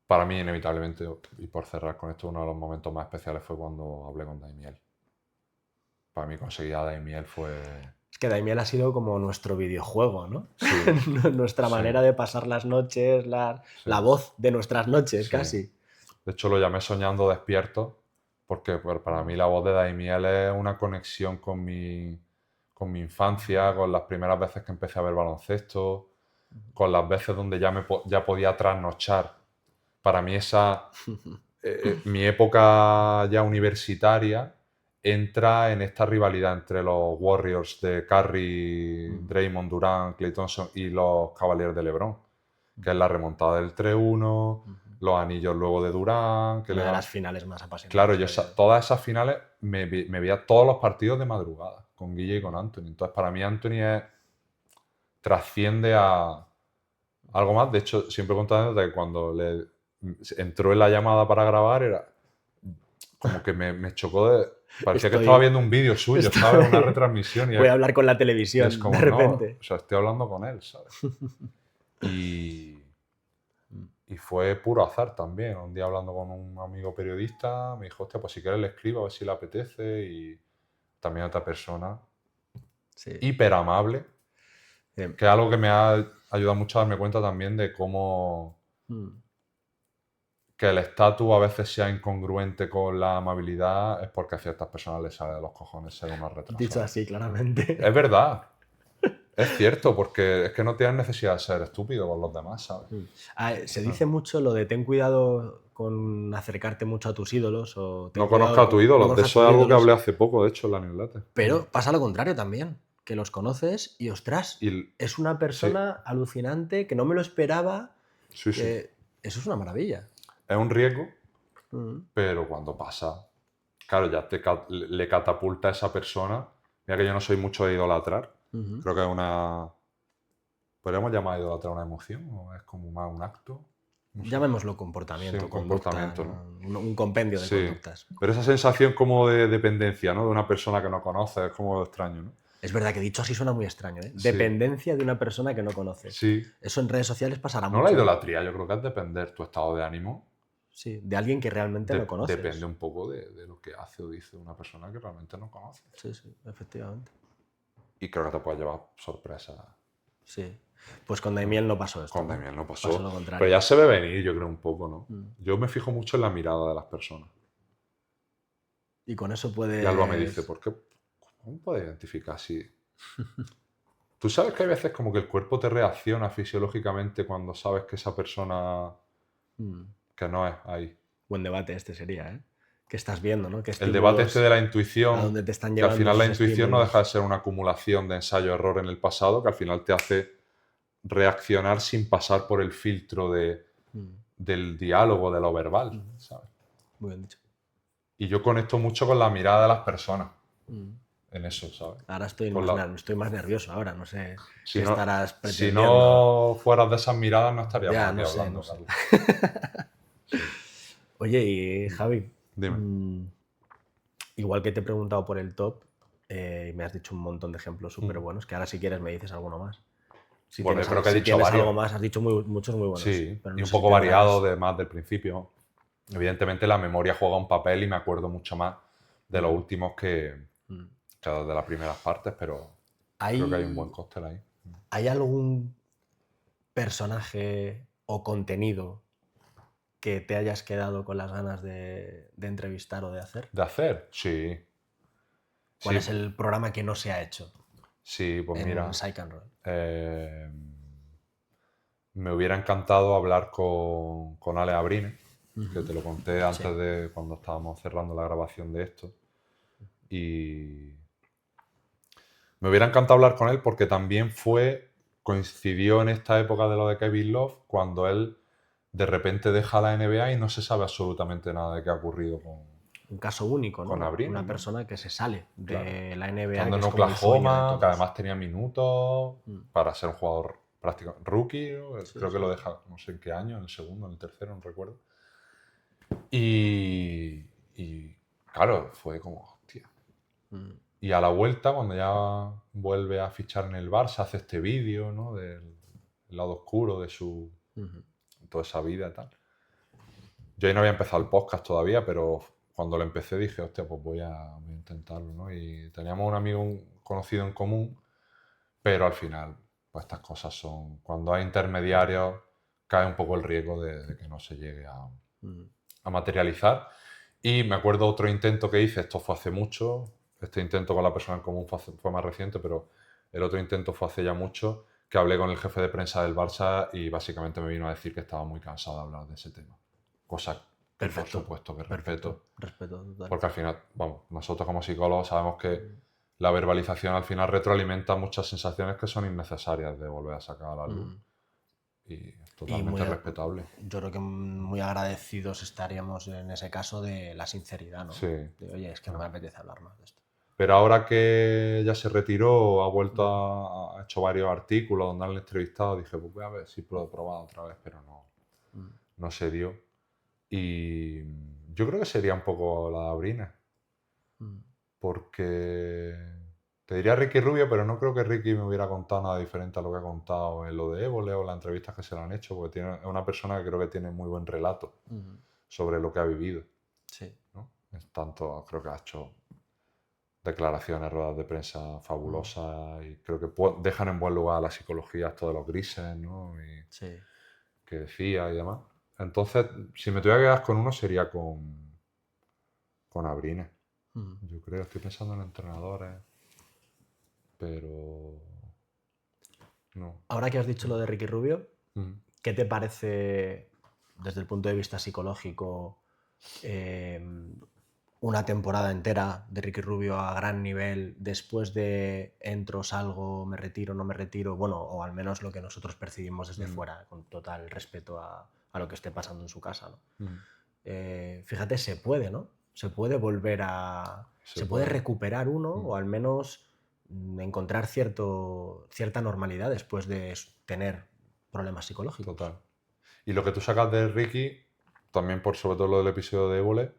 para mí, inevitablemente, y por cerrar con esto, uno de los momentos más especiales fue cuando hablé con Daimiel. Para mí conseguir a Daimiel fue... Es que Daimiel ha sido como nuestro videojuego, ¿no? Sí. Nuestra manera de pasar las noches, la voz de nuestras noches, casi. De hecho, lo llamé Soñando Despierto, porque para mí la voz de Daimiel es una conexión con mi infancia, con las primeras veces que empecé a ver baloncesto, con las veces donde ya podía trasnochar. Para mí mi época ya universitaria entra en esta rivalidad entre los Warriors de Curry, Draymond, Durant, Klay Thompson y los Cavaliers de LeBron, que es la remontada del 3-1, los anillos luego de Durant. Una de las finales más apasionantes. Claro, yo todas esas finales me veía todos los partidos de madrugada, con Guille y con Anthony. Entonces, para mí Anthony trasciende a algo más. De hecho, siempre he contado que cuando le entró en la llamada para grabar, era como que me chocó de... Parecía que estaba viendo un vídeo suyo, ¿sabes? Una retransmisión. Y Voy a hablar con la televisión es como, de repente. no, o sea, estoy hablando con él, ¿sabes? Y fue puro azar también. Un día hablando con un amigo periodista, me dijo, hostia, pues si quieres le escribo, a ver si le apetece. Y también otra persona Sí. hiper amable, Bien. que es algo que me ha ayudado mucho a darme cuenta también de cómo que el estatus a veces sea incongruente con la amabilidad es porque a ciertas personas les sale de los cojones ser unos retrasados. Dicho así, claramente. Es verdad. Es cierto, porque es que no tienes necesidad de ser estúpido con los demás, ¿sabes? Se dice mucho lo de ten cuidado con acercarte mucho a tus ídolos. O ten No cuidado conozco a tu ídolo. no De conozcas eso a es tus algo que ídolos. hablé hace poco, de hecho, en la newsletter. Pero pasa lo contrario también, que los conoces y, ostras, es una persona alucinante que no me lo esperaba. Sí, sí. Eso es una maravilla. Es un riesgo, pero cuando pasa, claro, ya le catapulta a esa persona. Mira que yo no soy mucho de idolatrar. Creo que es una... ¿Podríamos llamar a idolatrar una emoción? ¿O es como más un acto? No sé. Llamémoslo comportamiento, Sí, un conducta, comportamiento, ¿no? un compendio de conductas. Pero esa sensación como de dependencia, ¿no? De una persona que no conoces, es como extraño, ¿no? Es verdad que dicho así suena muy extraño, ¿eh? Sí. Dependencia de una persona que no conoces. Sí. Eso en redes sociales pasará No mucho. la idolatría, yo creo que es depender tu estado de ánimo. Sí, de alguien que realmente no conoces. Depende un poco de lo que hace o dice una persona que realmente no conoces. Sí, efectivamente. Y creo que te puede llevar sorpresa. Sí. Pues con Daimiel no pasó esto. Con Daimiel no pasó. Pasó lo contrario. Pero ya se ve venir, yo creo, un poco, ¿no? Yo me fijo mucho en la mirada de las personas. Y con eso puedes... Y Alba me dice, ¿por qué? ¿Cómo puedes identificar si...? Tú sabes que hay veces como que el cuerpo te reacciona fisiológicamente cuando sabes que esa persona que no es ahí. Buen debate este sería, ¿eh? Que estás viendo, ¿no? El debate este de la intuición, a dónde te están que al final la esos intuición no estímulos. deja de ser una acumulación de ensayo-error en el pasado, que al final te hace reaccionar sin pasar por el filtro del diálogo, de lo verbal, ¿sabes? Muy bien dicho. Y yo conecto mucho con la mirada de las personas en eso, ¿sabes? Ahora estoy más nervioso, ahora no sé Si qué no, estarás si pretendiendo. no fueras de esas miradas no estaríamos Ya, aquí no sé, hablando. no sé. Carlos. Sí. Oye, y Javi, Dime. igual que te he preguntado por el top, me has dicho un montón de ejemplos súper buenos, que ahora si quieres me dices alguno más. Si Bueno, tienes, yo creo que he si dicho tienes varios. algo más, has dicho muchos muy buenos. Sí, pero y no un sé poco si variado tendrás- de más del principio. Evidentemente la memoria juega un papel y me acuerdo mucho más de los últimos que de las primeras partes, pero creo que hay un buen cóctel ahí. ¿Hay algún personaje o contenido que te hayas quedado con las ganas de entrevistar o de hacer? ¿De hacer? Sí. ¿Cuál Sí. es el programa que no se ha hecho Sí, pues en mira, Psych and Roll? me hubiera encantado hablar con Ale Abrine, que te lo conté antes de cuando estábamos cerrando la grabación de esto. Y me hubiera encantado hablar con él porque también coincidió en esta época de lo de Kevin Love, cuando él de repente deja la NBA y no se sabe absolutamente nada de qué ha ocurrido Un caso único, ¿no? con Abrine, Una ¿no? persona que se sale de la NBA. Estando en que es como el sueño de Oklahoma, todos. que además tenía minutos para ser un jugador prácticamente rookie, ¿no? Creo que lo deja, no sé en qué año, en el segundo, en el tercero, no recuerdo. Y claro, fue como, hostia. Y a la vuelta, cuando ya vuelve a fichar en el Barça, hace este vídeo, ¿no? Del lado oscuro de su toda esa vida y tal. Yo ahí no había empezado el podcast todavía, pero cuando lo empecé dije, hostia, pues voy a intentarlo, ¿no? Y teníamos un amigo conocido en común, pero al final, pues estas cosas son... Cuando hay intermediarios, cae un poco el riesgo de que no se llegue a materializar. Y me acuerdo otro intento que hice, esto fue hace mucho, este intento con la persona en común fue más reciente, pero el otro intento fue hace ya mucho, que hablé con el jefe de prensa del Barça y básicamente me vino a decir que estaba muy cansado de hablar de ese tema. Cosa que por supuesto que respeto. Respeto total. Porque al final, vamos, nosotros como psicólogos sabemos que la verbalización al final retroalimenta muchas sensaciones que son innecesarias de volver a sacar a la luz. Y es totalmente respetable. Yo creo que muy agradecidos estaríamos en ese caso de la sinceridad, ¿no? Sí. De, oye, es que no me apetece hablar más de esto. Pero ahora que ya se retiró, ha vuelto ha hecho varios artículos donde han entrevistado, dije, pues voy a ver si puedo probar otra vez, pero no se dio. Y yo creo que sería un poco la de Abrines. Porque te diría Ricky Rubio, pero no creo que Ricky me hubiera contado nada diferente a lo que ha contado en lo de Évole o las entrevistas que se le han hecho, porque es una persona que creo que tiene muy buen relato sobre lo que ha vivido. Sí. ¿No? Tanto, creo que ha hecho declaraciones, ruedas de prensa fabulosas y creo que dejan en buen lugar la psicología, esto de los grises, ¿no? Y Sí. que decía y demás. Entonces, si me tuviera que quedar con uno sería con Abrines. Yo creo, estoy pensando en entrenadores, pero no. Ahora que has dicho lo de Ricky Rubio, ¿qué te parece desde el punto de vista psicológico una temporada entera de Ricky Rubio a gran nivel después de entro, salgo, me retiro, no me retiro? Bueno, o al menos lo que nosotros percibimos desde fuera, con total respeto a lo que esté pasando en su casa, ¿no? Fíjate, se puede, ¿no? Se puede volver a... Se puede recuperar uno o al menos encontrar cierta normalidad después de tener problemas psicológicos. Total. Y lo que tú sacas de Ricky, también por sobre todo lo del episodio de Évole,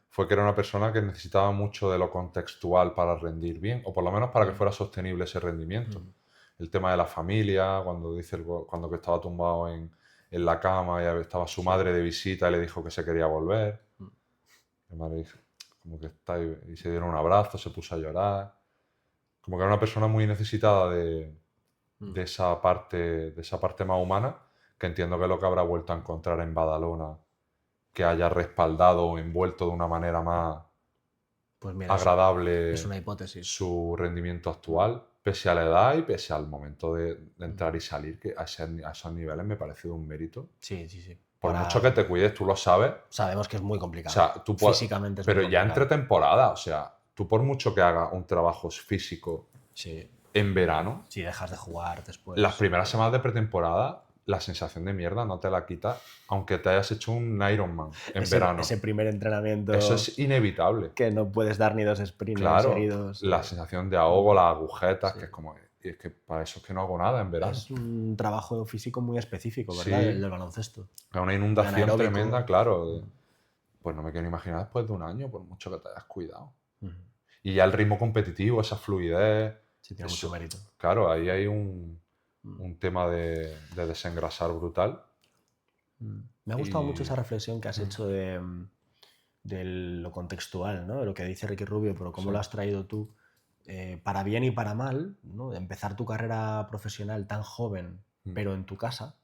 fue que era una persona que necesitaba mucho de lo contextual para rendir bien, o por lo menos para que fuera sostenible ese rendimiento. El tema de la familia, cuando que estaba tumbado en la cama y estaba su madre de visita y le dijo que se quería volver. Mi madre dijo, como que está y se dieron un abrazo, se puso a llorar. Como que era una persona muy necesitada de esa parte más humana, que entiendo que es lo que habrá vuelto a encontrar en Badalona, que haya respaldado o envuelto de una manera más agradable es una hipótesis. Su rendimiento actual, pese a la edad y pese al momento de entrar y salir, que a esos niveles me parece de un mérito. Sí, sí, sí. Por mucho que te cuides, tú lo sabes. Sabemos que es muy complicado. O sea, tú puedes, físicamente es pero muy ya complicado. entre temporada, o sea, tú por mucho que hagas un trabajo físico en verano, si dejas de jugar después. Las primeras semanas de pretemporada, la sensación de mierda no te la quita, aunque te hayas hecho un Ironman en verano. Ese primer entrenamiento. Eso es inevitable. Que no puedes dar ni 2 sprints seguidos. La sensación de ahogo, las agujetas, que es como... Y es que para eso es que no hago nada en verano. Es un trabajo físico muy específico, ¿verdad? El del baloncesto. Es una inundación tremenda, claro. Pues no me quiero imaginar después de un año, por mucho que te hayas cuidado. Y ya el ritmo competitivo, esa fluidez... Sí, tiene mucho mérito. Claro, ahí hay un tema de desengrasar brutal. Me ha gustado mucho esa reflexión que has hecho de lo contextual, ¿no? De lo que dice Ricky Rubio, pero cómo lo has traído tú. Para bien y para mal, ¿no? De empezar tu carrera profesional tan joven, pero en tu casa.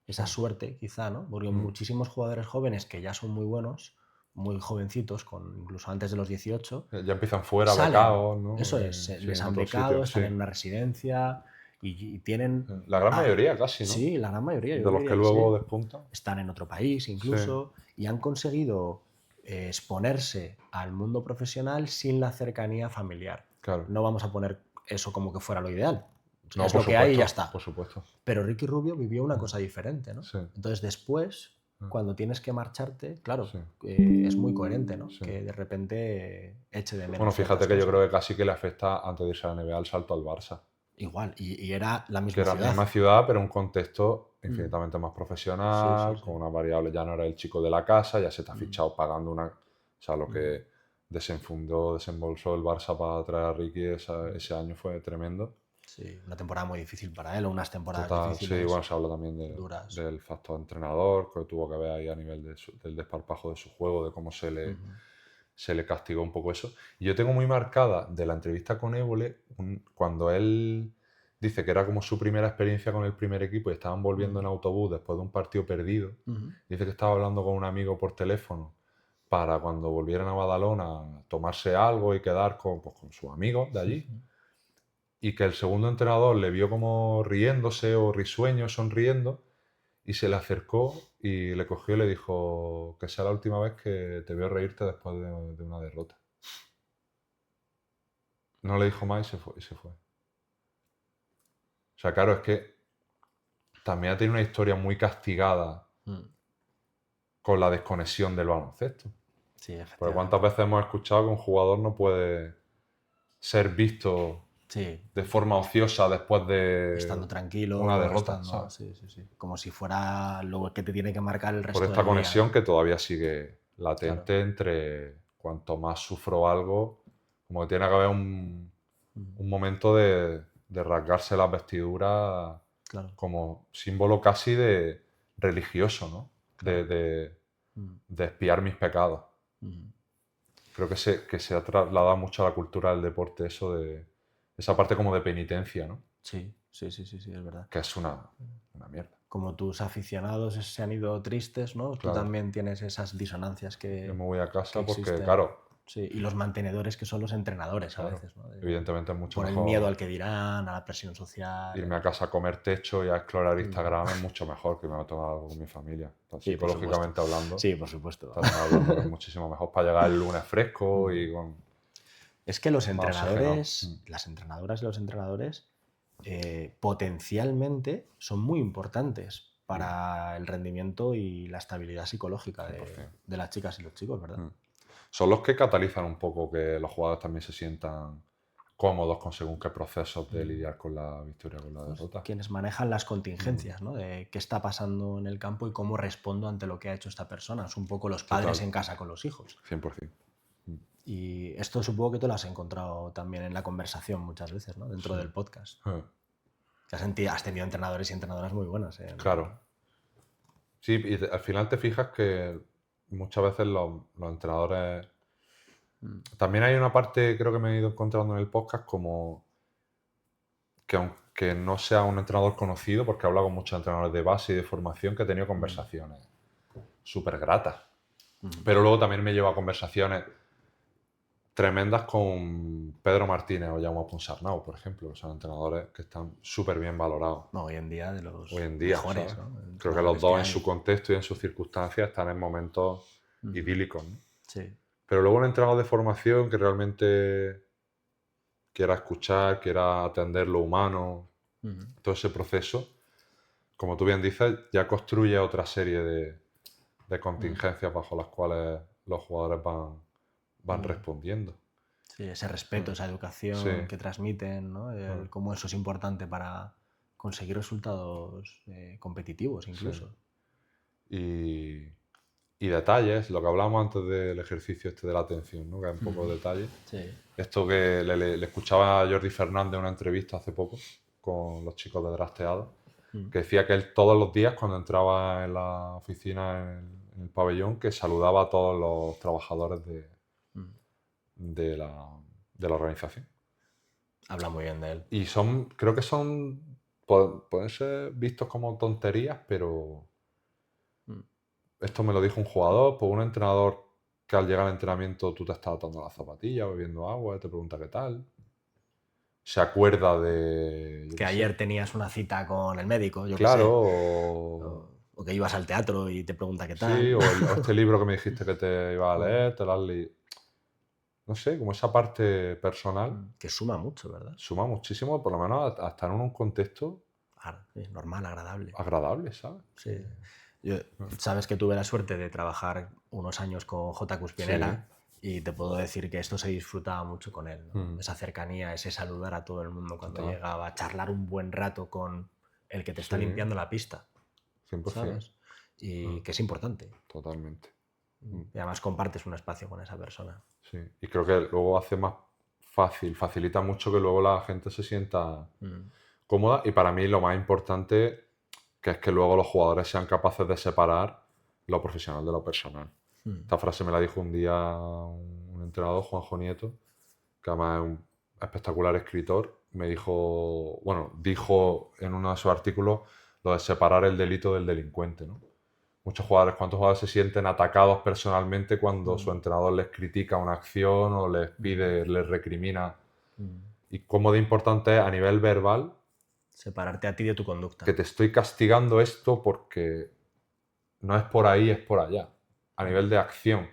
Esa suerte, quizá, ¿no? Porque muchísimos jugadores jóvenes que ya son muy buenos, muy jovencitos, incluso antes de los 18... Ya empiezan fuera, becados, ¿no? Eso es, les han becado, están en una residencia y tienen... La gran mayoría casi, ¿no? Sí, la gran mayoría. De los que luego despuntan. Están en otro país incluso y han conseguido exponerse al mundo profesional sin la cercanía familiar. Claro. No vamos a poner eso como que fuera lo ideal. No, es lo que hay y ya está. Por supuesto. Pero Ricky Rubio vivió una cosa diferente, ¿no? Sí. Entonces después, cuando tienes que marcharte, claro, es muy coherente, ¿no? Que de repente eche de menos. Bueno, fíjate que yo creo que casi que le afecta antes de irse a la NBA el salto al Barça. Igual, y era la misma ciudad. Era la misma ciudad, pero un contexto infinitamente más profesional, con una variable, ya no era el chico de la casa, ya se te ha fichado pagando una... O sea, lo que desembolsó el Barça para traer a Ricky ese año fue tremendo. Sí, una temporada muy difícil para él, o unas temporadas difíciles. Sí, bueno, se habla también del factor entrenador, que tuvo que ver ahí a nivel del desparpajo de su juego, de cómo se le castigó un poco eso. Y yo tengo muy marcada de la entrevista con Évole, cuando él dice que era como su primera experiencia con el primer equipo y estaban volviendo en autobús después de un partido perdido. Dice que estaba hablando con un amigo por teléfono para cuando volvieran a Badalona tomarse algo y quedar con sus amigos de allí. Y que el segundo entrenador le vio como riéndose o risueño, sonriendo, y se le acercó y le cogió y le dijo que sea la última vez que te veo reírte después de una derrota. No le dijo más y se fue. O sea, claro, es que también ha tenido una historia muy castigada con la desconexión del baloncesto. Sí, efectivamente. Porque cuántas veces hemos escuchado que un jugador no puede ser visto Sí. de forma ociosa después de Estando tranquilo. una derrota, estando- ¿sabes? sí. Como si fuera lo que te tiene que marcar el resto Por esta del día. conexión que todavía sigue latente entre cuanto más sufro algo, como que tiene que haber un momento de rasgarse las vestiduras Claro. como símbolo casi de religioso, ¿no? Claro. De expiar mis pecados. Creo que se ha trasladado mucho a la cultura del deporte eso de esa parte como de penitencia, ¿no? Sí, es verdad. Que es una mierda. Como tus aficionados se han ido tristes, ¿no? Tú Claro. también tienes esas disonancias que... Yo me voy a casa que porque, existen. claro, Sí, y los mantenedores que son los entrenadores claro, a veces, ¿no? evidentemente es mucho Por mejor el miedo al que dirán, a la presión social. irme a casa a comer techo y a explorar Instagram es mucho mejor que me a tomar algo con mi familia. Sí, por Psicológicamente hablando, Sí, por supuesto. estás hablando que es muchísimo mejor para llegar el lunes fresco y con... Es que los Más entrenadores, oxígeno. las entrenadoras y los entrenadores, potencialmente son muy importantes para el rendimiento y la estabilidad psicológica 100%. de las chicas y los chicos, ¿verdad? Son los que catalizan un poco que los jugadores también se sientan cómodos con según qué procesos de lidiar con la victoria, con la derrota. Quienes manejan las contingencias, ¿no? De qué está pasando en el campo y cómo respondo ante lo que ha hecho esta persona. Es un poco los padres Total. en casa con los hijos. 100%. Y esto supongo que tú lo has encontrado también en la conversación muchas veces, ¿no? Dentro del podcast. Que has tenido entrenadores y entrenadoras muy buenas. Claro. Sí, y al final te fijas que muchas veces los entrenadores... También hay una parte, creo que me he ido encontrando en el podcast, como que aunque no sea un entrenador conocido, porque he hablado con muchos entrenadores de base y de formación, que he tenido conversaciones súper gratas. Pero luego también me llevo a conversaciones tremendas con Pedro Martínez o Jaume Ponsarnau, por ejemplo, que son entrenadores que están súper bien valorados. No, hoy en día de los Mejores, ¿sabes? ¿no? Creo que los dos en su contexto y en sus circunstancias están en momentos idílicos, ¿no? Sí. Pero luego un entrenador de formación que realmente quiera escuchar, quiera atender lo humano, todo ese proceso, como tú bien dices, ya construye otra serie de contingencias bajo las cuales los jugadores van respondiendo. Sí, ese respeto, esa educación que transmiten, ¿no? Cómo eso es importante para conseguir resultados competitivos incluso. Sí. Y detalles, lo que hablábamos antes del ejercicio este de la atención, ¿no? Que hay un poco de detalle. Sí. Esto que le escuchaba a Jordi Fernández en una entrevista hace poco con los chicos de Drafteado, que decía que él todos los días cuando entraba en la oficina en el pabellón, que saludaba a todos los trabajadores de la organización. Habla muy bien de él. Y creo que pueden ser vistos como tonterías, pero esto me lo dijo un jugador, pues un entrenador que al llegar al entrenamiento tú te estás atando las zapatillas, bebiendo agua, te pregunta qué tal. Se acuerda de... Que ayer tenías una cita con el médico, yo Claro, qué sé. O que ibas al teatro y te pregunta qué tal. Sí, o este libro que me dijiste que te iba a leer, te lo has leído. No sé, como esa parte personal. Que suma mucho, ¿verdad? Suma muchísimo, por lo menos a estar en un contexto normal, agradable. Agradable, ¿sabes? Sí. Sabes que tuve la suerte de trabajar unos años con J. Cuspinera y te puedo decir que esto se disfrutaba mucho con él, ¿no? Esa cercanía, ese saludar a todo el mundo cuando llegaba, charlar un buen rato con el que te está limpiando la pista. 100%. ¿Sabes? Y que es importante. Totalmente. Y además compartes un espacio con esa persona. Sí, y creo que luego hace más facilita mucho que luego la gente se sienta cómoda, y para mí lo más importante que es que luego los jugadores sean capaces de separar lo profesional de lo personal. Esta frase me la dijo un día un entrenador, Juanjo Nieto, que además es un espectacular escritor. Me dijo en uno de sus artículos lo de separar el delito del delincuente, ¿no? ¿Cuántos jugadores se sienten atacados personalmente cuando su entrenador les critica una acción o les pide, les recrimina? Y cómo de importante es a nivel verbal separarte a ti de tu conducta. Que te estoy castigando esto porque no es por ahí, es por allá. A nivel de acción.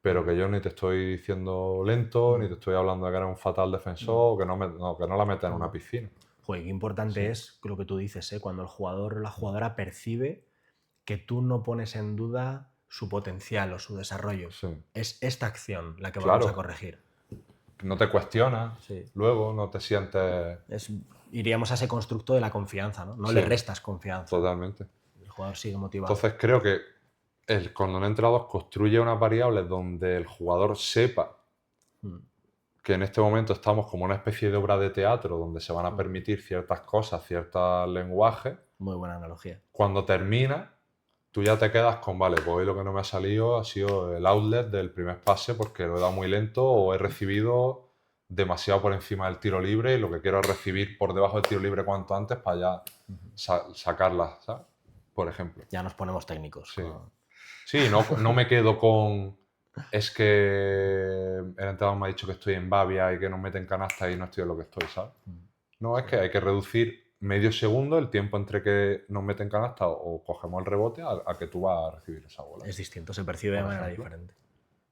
Pero que yo ni te estoy diciendo lento, ni te estoy hablando de que eres un fatal defensor, que no la metas en una piscina. Joder, qué importante es lo que tú dices, cuando el jugador o la jugadora percibe que tú no pones en duda su potencial o su desarrollo. Es esta acción la que vamos a corregir. no te cuestionas, Sí. luego no te sientes... Iríamos a ese constructo de la confianza, ¿no? No Sí. le restas confianza. Totalmente. El jugador sigue motivado. Entonces creo que con un entrenador construye unas variables donde el jugador sepa que en este momento estamos como una especie de obra de teatro donde se van a permitir ciertas cosas, ciertos lenguajes. Muy buena analogía. Cuando termina, tú ya te quedas con, vale, pues hoy lo que no me ha salido ha sido el outlet del primer pase porque lo he dado muy lento o he recibido demasiado por encima del tiro libre y lo que quiero es recibir por debajo del tiro libre cuanto antes para ya sacarla, ¿sabes? Por ejemplo. Ya nos ponemos técnicos. Sí, ¿no? sí, no me quedo con... Es que el entrenador me ha dicho que estoy en Bavia y que nos meten canasta y no estoy en lo que estoy, ¿sabes? No, es que hay que reducir medio segundo el tiempo entre que nos meten canasta o cogemos el rebote a que tú vas a recibir esa bola. Es distinto, se percibe de manera diferente.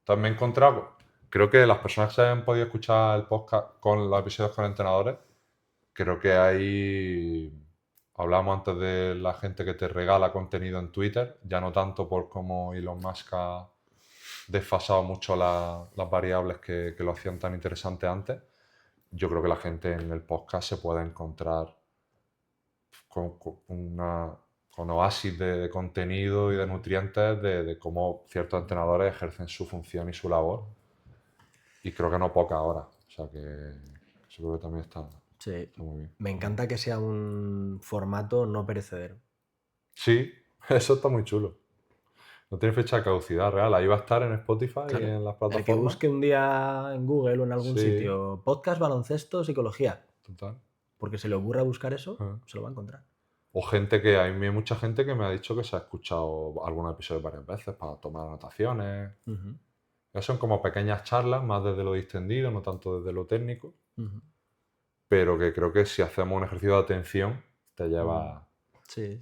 Entonces me he encontrado, creo que las personas que se han podido escuchar el podcast con los episodios con entrenadores, creo que hay... Hablamos antes de la gente que te regala contenido en Twitter, ya no tanto por cómo Elon Musk ha desfasado mucho las variables que lo hacían tan interesante antes. Yo creo que la gente en el podcast se puede encontrar con oasis de contenido y de nutrientes de cómo ciertos entrenadores ejercen su función y su labor. Y creo que no poca ahora. O sea que eso creo que también está muy bien. Me encanta que sea un formato no perecedero. Sí, eso está muy chulo. No tiene fecha de caducidad real. Ahí va a estar en Spotify y en las plataformas. El que busque un día en Google o en algún Sí. sitio podcast, baloncesto, psicología, Total. porque se le ocurra buscar eso, se lo va a encontrar. O gente que... Hay mucha gente que me ha dicho que se ha escuchado algunos episodios varias veces para tomar anotaciones. Esas son como pequeñas charlas, más desde lo distendido, no tanto desde lo técnico. Pero que creo que si hacemos un ejercicio de atención, te lleva... Sí.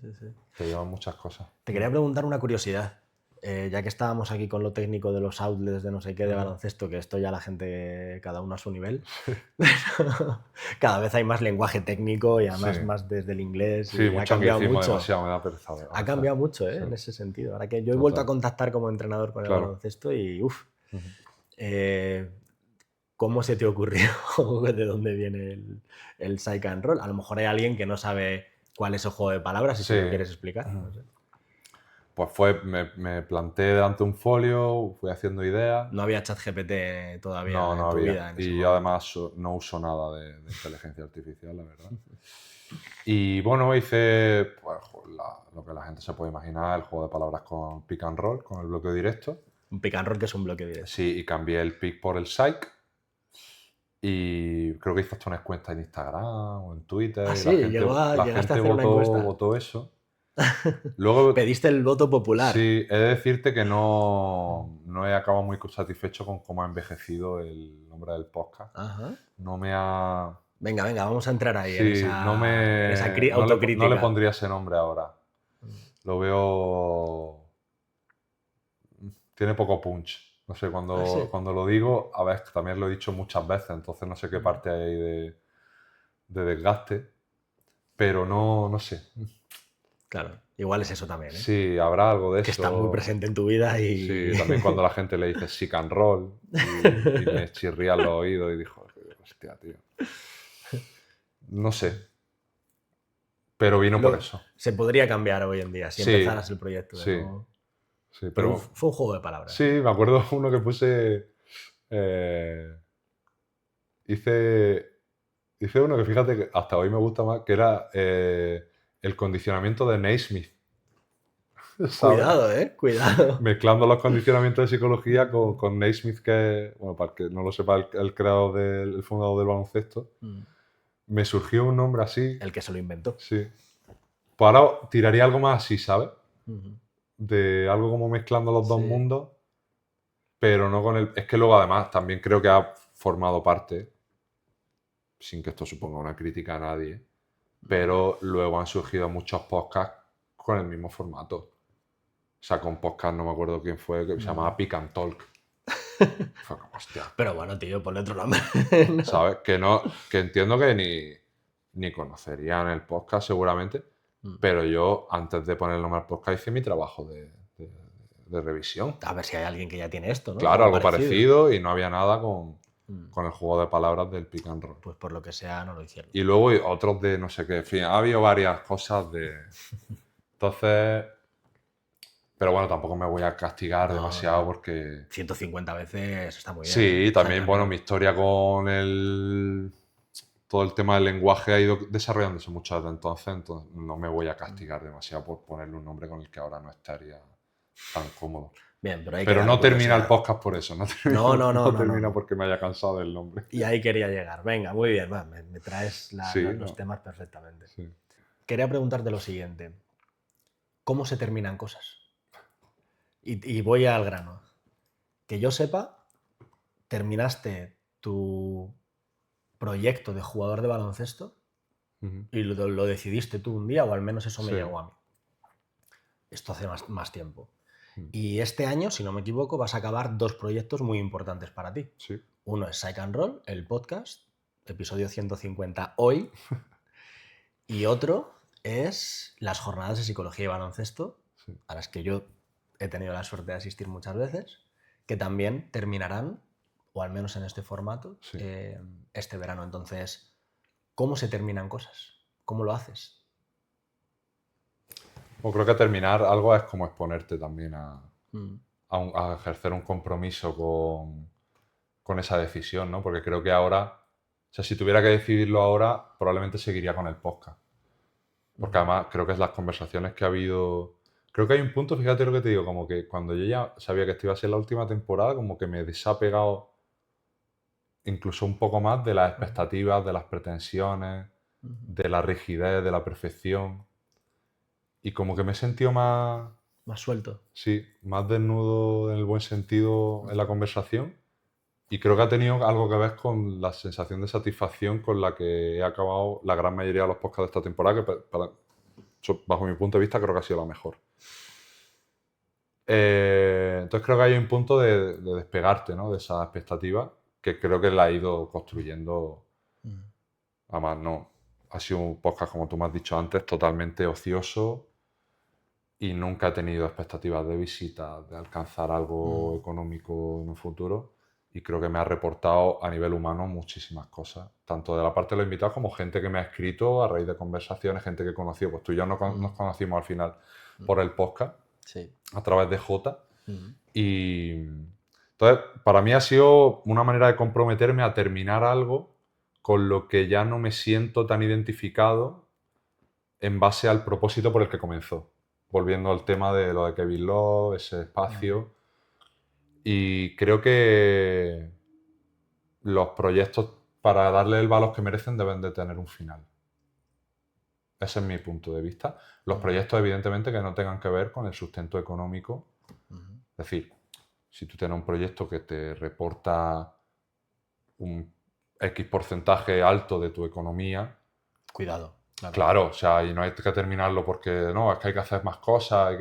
Te lleva muchas cosas. Te quería preguntar una curiosidad. Ya que estábamos aquí con lo técnico de los outlets de no sé qué de baloncesto, que esto ya la gente, cada uno a su nivel, pero cada vez hay más lenguaje técnico y además más desde el inglés. Sí, y mucho ha cambiado mucho. Demasiado, me da pereza. Ha cambiado mucho en ese sentido. Ahora que yo he vuelto a contactar como entrenador con el baloncesto y ¿cómo se te ocurrió? ¿De dónde viene el Psych and Roll? A lo mejor hay alguien que no sabe cuál es el juego de palabras, si se lo quieres explicar. No sé. Pues me planté delante de un folio, fui haciendo ideas. No había ChatGPT todavía no en tu había. vida. Y yo además no uso nada de inteligencia artificial, la verdad. Y bueno, hice pues, lo que la gente se puede imaginar, el juego de palabras con pick and roll, con el bloqueo directo. Un pick and roll que es un bloqueo directo. Sí, y cambié el pick por el psych. Y creo que hice hasta una encuesta en Instagram o en Twitter. Ah, sí, la gente votó eso. Luego, pediste el voto popular. Sí, he de decirte que no he acabado muy satisfecho con cómo ha envejecido el nombre del podcast. Ajá. No me ha... Venga, vamos a entrar ahí Sí, en esa autocrítica. No le pondría ese nombre ahora. Lo veo... Tiene poco punch. No sé, cuando lo digo, a ver, también lo he dicho muchas veces, entonces no sé qué parte hay de desgaste, pero no sé. Claro, igual es eso también, ¿eh? Sí, habrá algo de eso. Que está muy presente en tu vida y... Sí, también cuando la gente le dice sick and roll y me chirría los oídos y dijo, hostia, tío. No sé. Pero vino por eso. Se podría cambiar hoy en día si empezaras el proyecto de nuevo. Sí, pero fue un juego de palabras. Sí, me acuerdo uno que puse... Hice uno que fíjate que hasta hoy me gusta más, que era el condicionamiento de Naismith. Cuidado, cuidado. Mezclando los condicionamientos de psicología con Naismith, que, bueno, para el que no lo sepa, el creador el fundador del baloncesto. Me surgió un nombre así. El que se lo inventó. Sí. Pues ahora tiraría algo más así, ¿sabes? De algo como mezclando los dos mundos, pero no con el... Es que luego además también creo que ha formado parte, sin que esto suponga una crítica a nadie, pero luego han surgido muchos podcasts con el mismo formato. O sea, con podcast no me acuerdo quién fue, que se llamaba Pick and Talk. Fue como, hostia. Pero bueno, tío, ponle otro nombre. ¿Sabes? Que entiendo que ni conocerían el podcast seguramente, pero yo antes de poner el nombre al podcast hice mi trabajo de revisión. A ver si hay alguien que ya tiene esto, ¿no? Claro, algo parecido y no había nada con... con el juego de palabras del pick and roll. Pues por lo que sea no lo hicieron. Y luego otros de no sé qué. En fin, ha habido varias cosas de... Entonces... Pero bueno, tampoco me voy a castigar demasiado porque... 150 veces está muy bien. Sí, también, Cycle bueno, Roll. mi historia con todo el tema del lenguaje ha ido desarrollándose mucho desde entonces no me voy a castigar demasiado por ponerle un nombre con el que ahora no estaría tan cómodo. Bien, pero hay que Pero dar no termina el curiosidad. podcast por eso, no termina no. porque me haya cansado del nombre. Y ahí quería llegar. Venga, muy bien, va, me traes Sí, los no. temas perfectamente. Sí. Quería preguntarte lo siguiente. ¿Cómo se terminan cosas? Y voy al grano. Que yo sepa, terminaste tu proyecto de jugador de baloncesto Ujú. y lo decidiste tú un día, o al menos eso me Sí. llegó a mí. Esto hace más tiempo. Mm. Y este año, si no me equivoco, vas a acabar 2 proyectos muy importantes para ti. Sí. Uno es Psych and Roll, el podcast, episodio 150 hoy. Y otro es las jornadas de psicología y baloncesto, Sí. a las que yo he tenido la suerte de asistir muchas veces, que también terminarán, o al menos en este formato, Sí. este verano. Entonces, ¿cómo se terminan cosas? ¿Cómo lo haces? Bueno, creo que terminar algo es como exponerte también a Mm, ejercer un compromiso con esa decisión, ¿no? Porque creo que ahora, o sea, si tuviera que decidirlo ahora, probablemente seguiría con el podcast. Porque además creo que es las conversaciones que ha habido... Creo que hay un punto, fíjate lo que te digo, como que cuando yo ya sabía que esta iba a ser la última temporada, como que me he desapegado incluso un poco más de las expectativas, de las pretensiones, de la rigidez, de la perfección. Y como que me he sentido más... Más suelto. Sí, más desnudo en el buen sentido en la conversación. Y creo que ha tenido algo que ver con la sensación de satisfacción con la que he acabado la gran mayoría de los podcasts de esta temporada, que bajo mi punto de vista creo que ha sido la mejor. Entonces creo que hay un punto de despegarte, ¿no? De esa expectativa que creo que la he ido construyendo. Además, no, ha sido un podcast, como tú me has dicho antes, totalmente ocioso y nunca he tenido expectativas de visitas, de alcanzar algo económico en un futuro. Y creo que me ha reportado a nivel humano muchísimas cosas, tanto de la parte de los invitados como gente que me ha escrito a raíz de conversaciones, gente que he conocido. Pues tú y yo nos conocimos al final por el podcast, Sí. a través de Jota. Y entonces, para mí ha sido una manera de comprometerme a terminar algo con lo que ya no me siento tan identificado en base al propósito por el que comenzó. Volviendo al tema de lo de Kevin Love, ese espacio. Y creo que los proyectos, para darle el valor que merecen, deben de tener un final. Ese es mi punto de vista. Los proyectos, evidentemente, que no tengan que ver con el sustento económico. Es decir, si tú tienes un proyecto que te reporta un X porcentaje alto de tu economía, Cuidado. claro, o sea, y no hay que terminarlo porque no, es que hay que hacer más cosas.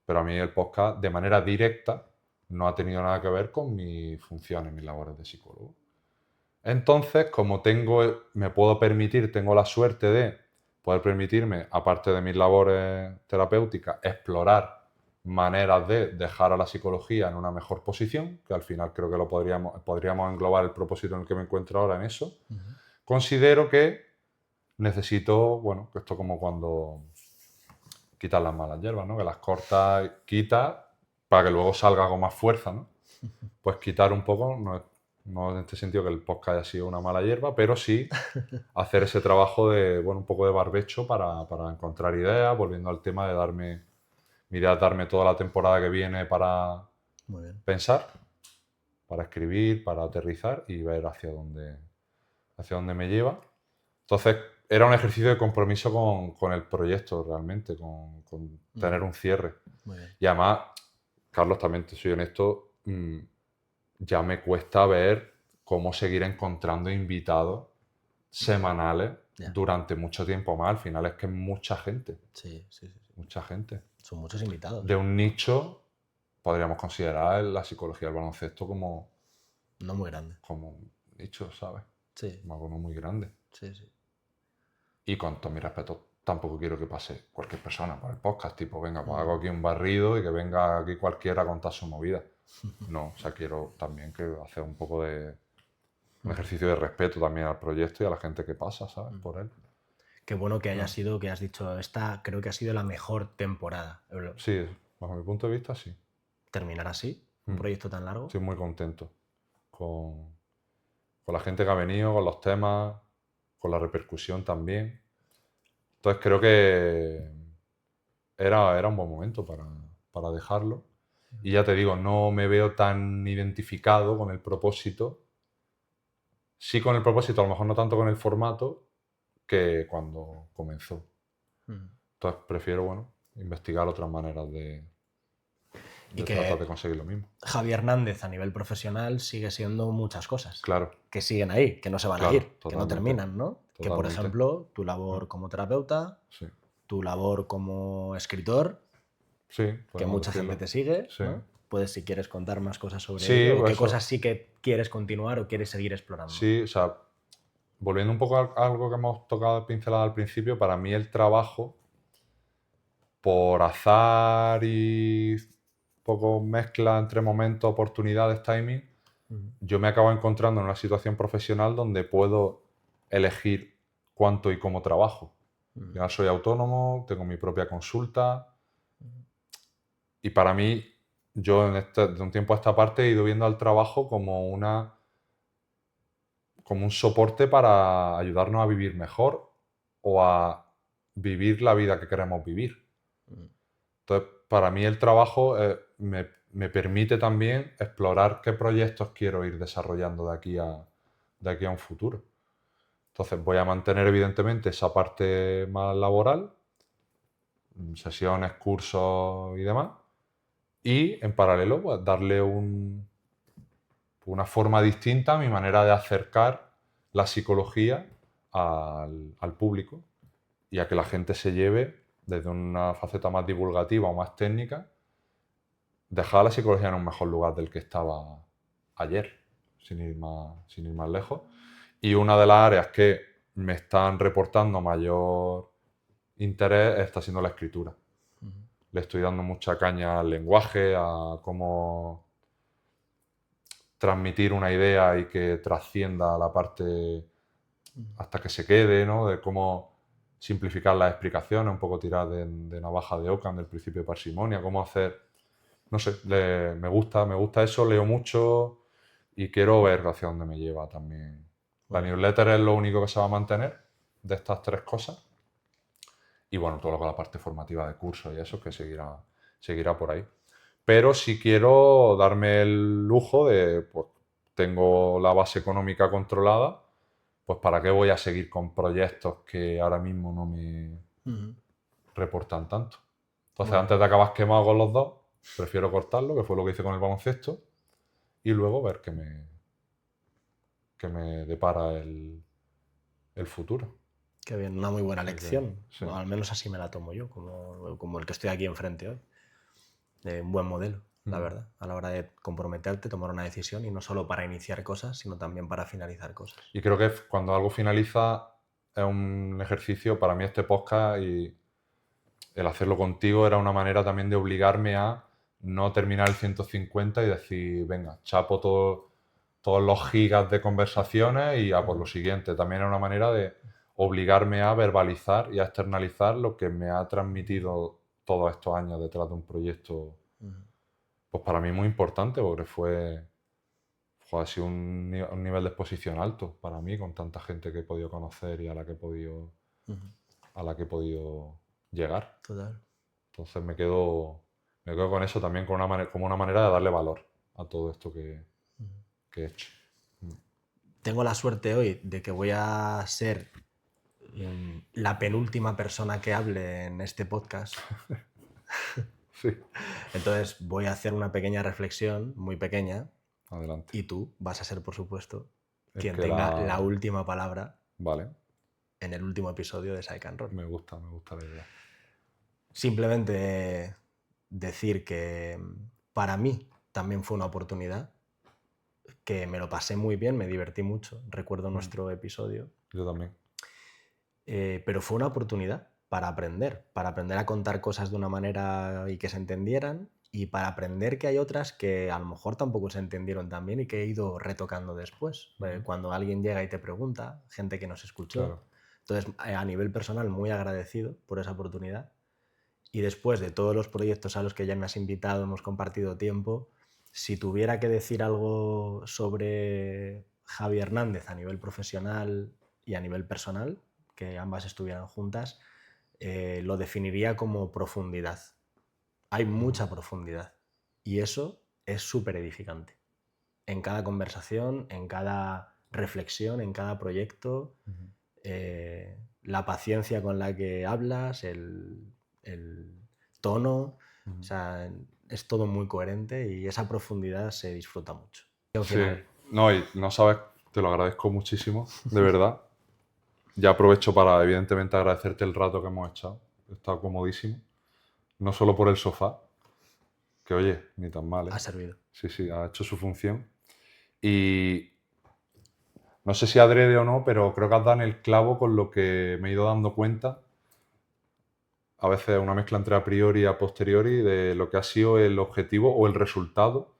Pero a mí el podcast, de manera directa, no ha tenido nada que ver con mis funciones, mis labores de psicólogo. Entonces, como me puedo permitir, tengo la suerte de poder permitirme, aparte de mis labores terapéuticas, explorar maneras de dejar a la psicología en una mejor posición, que al final creo que podríamos englobar el propósito en el que me encuentro ahora en eso. Considero que necesito, bueno, que esto como cuando quitas las malas hierbas, ¿no? Que las cortas, quitas, para que luego salga con más fuerza, ¿no? Pues quitar un poco, no en este sentido que el podcast haya sido una mala hierba, pero sí hacer ese trabajo de, bueno, un poco de barbecho para encontrar ideas, volviendo al tema de mi idea es darme toda la temporada que viene para pensar, para escribir, para aterrizar y ver hacia dónde me lleva. Entonces, era un ejercicio de compromiso con el proyecto realmente, con tener un cierre. Y además, Carlos, también te soy honesto, ya me cuesta ver cómo seguir encontrando invitados semanales durante mucho tiempo más. Al final es que es mucha gente. Sí. Mucha gente. Son muchos invitados. De un nicho, podríamos considerar la psicología del baloncesto como... No muy grande. Como un nicho, ¿sabes? Sí. Como algo no muy grande. Sí. Y con todo mi respeto, tampoco quiero que pase cualquier persona por el podcast, tipo, venga, pues hago aquí un barrido y que venga aquí cualquiera a contar su movida. No, o sea, quiero también que hacer un poco de Un ejercicio de respeto también al proyecto y a la gente que pasa, ¿sabes? Por él. Qué bueno que haya sido, que has dicho, esta creo que ha sido la mejor temporada. Sí, bajo mi punto de vista, sí. Terminar así, un proyecto tan largo. Estoy muy contento con la gente que ha venido, con los temas, con la repercusión también. Entonces creo que era un buen momento para dejarlo. Y ya te digo, no me veo tan identificado con el propósito. Sí con el propósito, a lo mejor no tanto con el formato, que cuando comenzó. Entonces prefiero, bueno, investigar otras maneras de Y que tratar de conseguir lo mismo. Javi Hernández a nivel profesional sigue siendo muchas cosas. Claro. Que siguen ahí, que no se van Claro, a ir, que no totalmente. terminan, ¿no? Que por Totalmente. ejemplo, tu labor como terapeuta, Sí. tu labor como escritor, Sí, que podemos mucha decirlo. gente te sigue, Sí. ¿no? Puedes, si quieres, contar más cosas sobre Sí, ello, o pues qué eso. cosas sí que quieres continuar o quieres seguir explorando. Sí, o sea, volviendo un poco a algo que hemos tocado pincelada al principio, para mí el trabajo, por azar y un poco mezcla entre momentos, oportunidades, timing, yo me acabo encontrando en una situación profesional donde puedo elegir cuánto y cómo trabajo. Ya soy autónomo, tengo mi propia consulta y para mí, yo de un tiempo a esta parte he ido viendo al trabajo como un soporte para ayudarnos a vivir mejor o a vivir la vida que queremos vivir. Entonces, para mí el trabajo me permite también explorar qué proyectos quiero ir desarrollando de aquí a un futuro. Entonces, voy a mantener evidentemente esa parte más laboral, sesiones, cursos y demás, y en paralelo, pues, darle una forma distinta a mi manera de acercar la psicología al público y a que la gente se lleve desde una faceta más divulgativa o más técnica, dejar la psicología en un mejor lugar del que estaba ayer, sin ir más lejos. Y una de las áreas que me están reportando mayor interés está siendo la escritura. Le estoy dando mucha caña al lenguaje, a cómo transmitir una idea y que trascienda la parte hasta que se quede, ¿no? De cómo simplificar las explicaciones, un poco tirar de navaja de Ockham, del principio de parsimonia, cómo hacer, no sé, me gusta eso, leo mucho y quiero ver hacia dónde me lleva también. La newsletter es lo único que se va a mantener de estas tres cosas y bueno, todo lo que es la parte formativa de cursos y eso que seguirá por ahí. Pero si quiero darme el lujo de, pues, tengo la base económica controlada, pues ¿para qué voy a seguir con proyectos que ahora mismo no me reportan tanto? Entonces, antes de acabar quemado con los dos, prefiero cortarlo, que fue lo que hice con el baloncesto, y luego ver qué me depara el futuro. Qué bien, una muy buena lección. Sí. Bueno, al menos así me la tomo yo, como el que estoy aquí enfrente hoy. Un buen modelo, la verdad, a la hora de comprometerte, tomar una decisión y no solo para iniciar cosas, sino también para finalizar cosas. Y creo que cuando algo finaliza es un ejercicio, para mí este podcast y el hacerlo contigo era una manera también de obligarme a no terminar el 150 y decir, venga, chapo todos los gigas de conversaciones y a por lo siguiente. También era una manera de obligarme a verbalizar y a externalizar lo que me ha transmitido todos estos años detrás de un proyecto, pues para mí muy importante, porque ha sido un nivel de exposición alto para mí, con tanta gente que he podido conocer y a la que he podido llegar. Total. Entonces me quedo con eso también como una manera de darle valor a todo esto que he hecho. Tengo la suerte hoy de que voy a ser la penúltima persona que hable en este podcast. Sí. Entonces voy a hacer una pequeña reflexión, muy pequeña, Adelante. y tú vas a ser, por supuesto, El quien que tenga la última palabra Vale, en el último episodio de Psych and Roll. me gusta la idea. Simplemente decir que para mí también fue una oportunidad, que me lo pasé muy bien, me divertí mucho, recuerdo nuestro episodio. Yo también. Pero fue una oportunidad para aprender a contar cosas de una manera y que se entendieran y para aprender que hay otras que a lo mejor tampoco se entendieron tan bien y que he ido retocando después. Cuando alguien llega y te pregunta, gente que nos escuchó. Claro. Entonces, a nivel personal, muy agradecido por esa oportunidad. Y después de todos los proyectos a los que ya me has invitado, hemos compartido tiempo, si tuviera que decir algo sobre Javi Hernández a nivel profesional y a nivel personal, que ambas estuvieran juntas, lo definiría como profundidad. Hay mucha profundidad y eso es súper edificante. En cada conversación, en cada reflexión, en cada proyecto, la paciencia con la que hablas, el tono, o sea, es todo muy coherente y esa profundidad se disfruta mucho. Y al Sí, final, no, y no sabes, te lo agradezco muchísimo, de verdad. Ya aprovecho para, evidentemente, agradecerte el rato que hemos echado. He estado comodísimo. No solo por el sofá, que oye, ni tan mal, ¿eh? ha servido. Sí, sí, ha hecho su función. Y no sé si adrede o no, pero creo que has dado en el clavo con lo que me he ido dando cuenta. A veces una mezcla entre a priori y a posteriori de lo que ha sido el objetivo o el resultado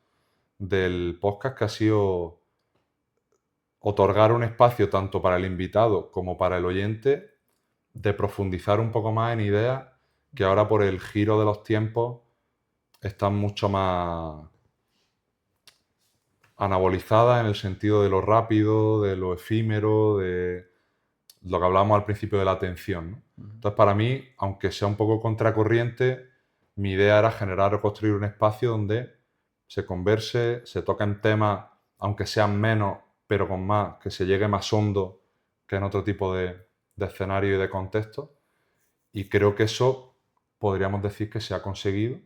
del podcast, que ha sido otorgar un espacio tanto para el invitado como para el oyente de profundizar un poco más en ideas que ahora por el giro de los tiempos están mucho más anabolizadas en el sentido de lo rápido, de lo efímero, de lo que hablábamos al principio de la atención, ¿no? Entonces, para mí, aunque sea un poco contracorriente, mi idea era generar o construir un espacio donde se converse, se toquen temas, aunque sean menos, pero con más, que se llegue más hondo que en otro tipo de escenario y de contexto. Y creo que eso podríamos decir que se ha conseguido,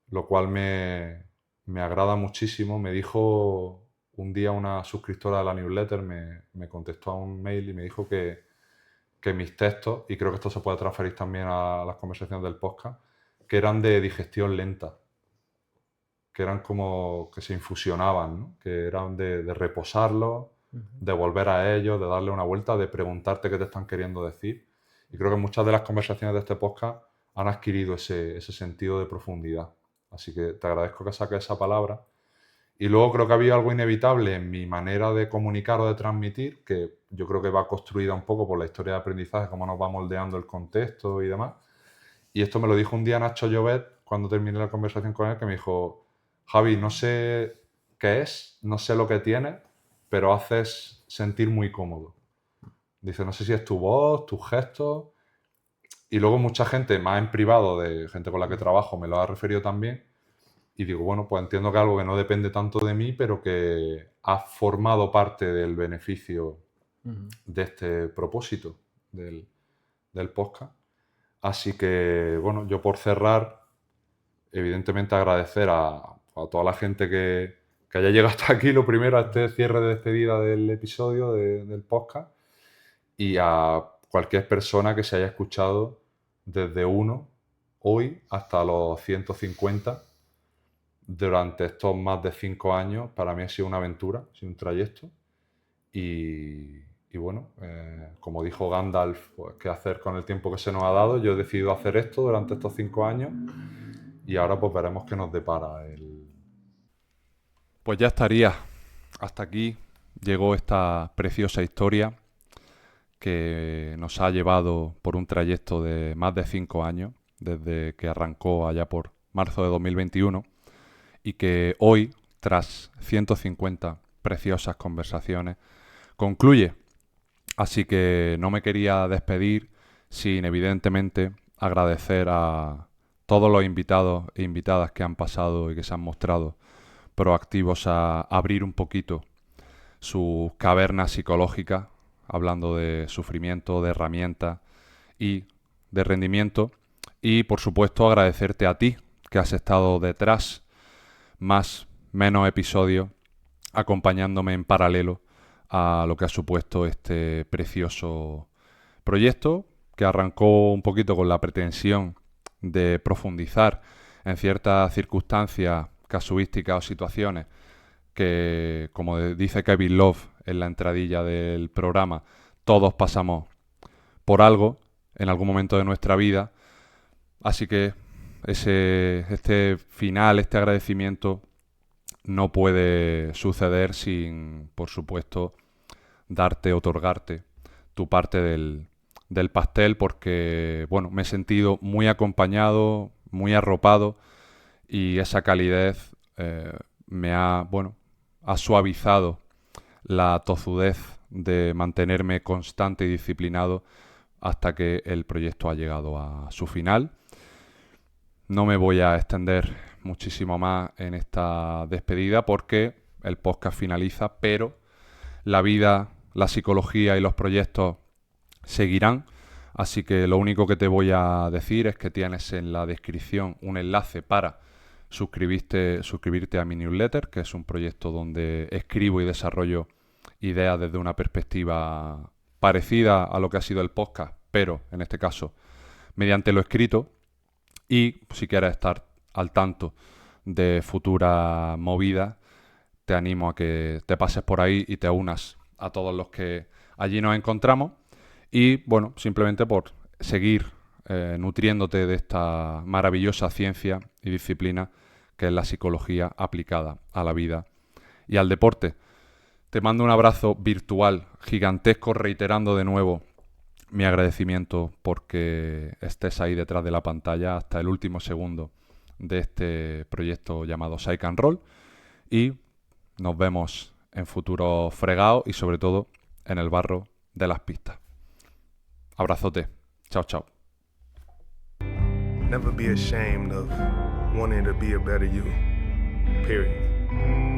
lo cual me agrada muchísimo. Me dijo un día una suscriptora de la newsletter, me contestó a un mail y me dijo que mis textos, y creo que esto se puede transferir también a las conversaciones del podcast, que eran de digestión lenta, que eran como que se infusionaban, ¿no? Que eran de reposarlos, de volver a ellos, de darle una vuelta, de preguntarte qué te están queriendo decir. Y creo que muchas de las conversaciones de este podcast han adquirido ese sentido de profundidad. Así que te agradezco que saques esa palabra. Y luego creo que había algo inevitable en mi manera de comunicar o de transmitir, que yo creo que va construida un poco por la historia de aprendizaje, cómo nos va moldeando el contexto y demás. Y esto me lo dijo un día Nacho Llobet cuando terminé la conversación con él, que me dijo: Javi, no sé qué es, no sé lo que tiene, pero haces sentir muy cómodo. Dice, no sé si es tu voz, tus gestos. Y luego mucha gente, más en privado, de gente con la que trabajo, me lo ha referido también. Y digo, bueno, pues entiendo que algo que no depende tanto de mí, pero que ha formado parte del beneficio de este propósito del podcast. Así que, bueno, yo por cerrar, evidentemente agradecer a toda la gente que haya llegado hasta aquí, lo primero, a este cierre de despedida del episodio del podcast, y a cualquier persona que se haya escuchado desde 1 hoy hasta los 150 durante estos más de 5 años. Para mí ha sido una aventura, ha sido un trayecto. Y bueno, como dijo Gandalf, pues, ¿qué hacer con el tiempo que se nos ha dado? Yo he decidido hacer esto durante estos 5 años y ahora pues veremos qué nos depara el... Pues ya estaría. Hasta aquí llegó esta preciosa historia que nos ha llevado por un trayecto de más de 5 años, desde que arrancó allá por marzo de 2021, y que hoy, tras 150 preciosas conversaciones, concluye. Así que no me quería despedir sin, evidentemente, agradecer a todos los invitados e invitadas que han pasado y que se han mostrado proactivos a abrir un poquito sus cavernas psicológicas, hablando de sufrimiento, de herramientas y de rendimiento. Y, por supuesto, agradecerte a ti, que has estado detrás, menos episodios, acompañándome en paralelo a lo que ha supuesto este precioso proyecto, que arrancó un poquito con la pretensión de profundizar en ciertas circunstancias casuísticas o situaciones que, como dice Kevin Love en la entradilla del programa, todos pasamos por algo en algún momento de nuestra vida. Así que este final, este agradecimiento no puede suceder sin, por supuesto, otorgarte tu parte del pastel, porque, bueno, me he sentido muy acompañado, muy arropado, y esa calidez ha suavizado la tozudez de mantenerme constante y disciplinado hasta que el proyecto ha llegado a su final. No me voy a extender muchísimo más en esta despedida porque el podcast finaliza, pero la vida, la psicología y los proyectos seguirán. Así que lo único que te voy a decir es que tienes en la descripción un enlace para suscribirte a mi newsletter, que es un proyecto donde escribo y desarrollo ideas desde una perspectiva parecida a lo que ha sido el podcast, pero en este caso mediante lo escrito. Y si quieres estar al tanto de futuras movidas, te animo a que te pases por ahí y te unas a todos los que allí nos encontramos. Y bueno, simplemente por seguir nutriéndote de esta maravillosa ciencia y disciplina que es la psicología aplicada a la vida y al deporte. Te mando un abrazo virtual gigantesco, reiterando de nuevo mi agradecimiento porque estés ahí detrás de la pantalla hasta el último segundo de este proyecto llamado Psych and Roll, y nos vemos en futuros fregados y sobre todo en el barro de las pistas. Abrazote. Chao, chao. Never be ashamed of wanting to be a better you. Period.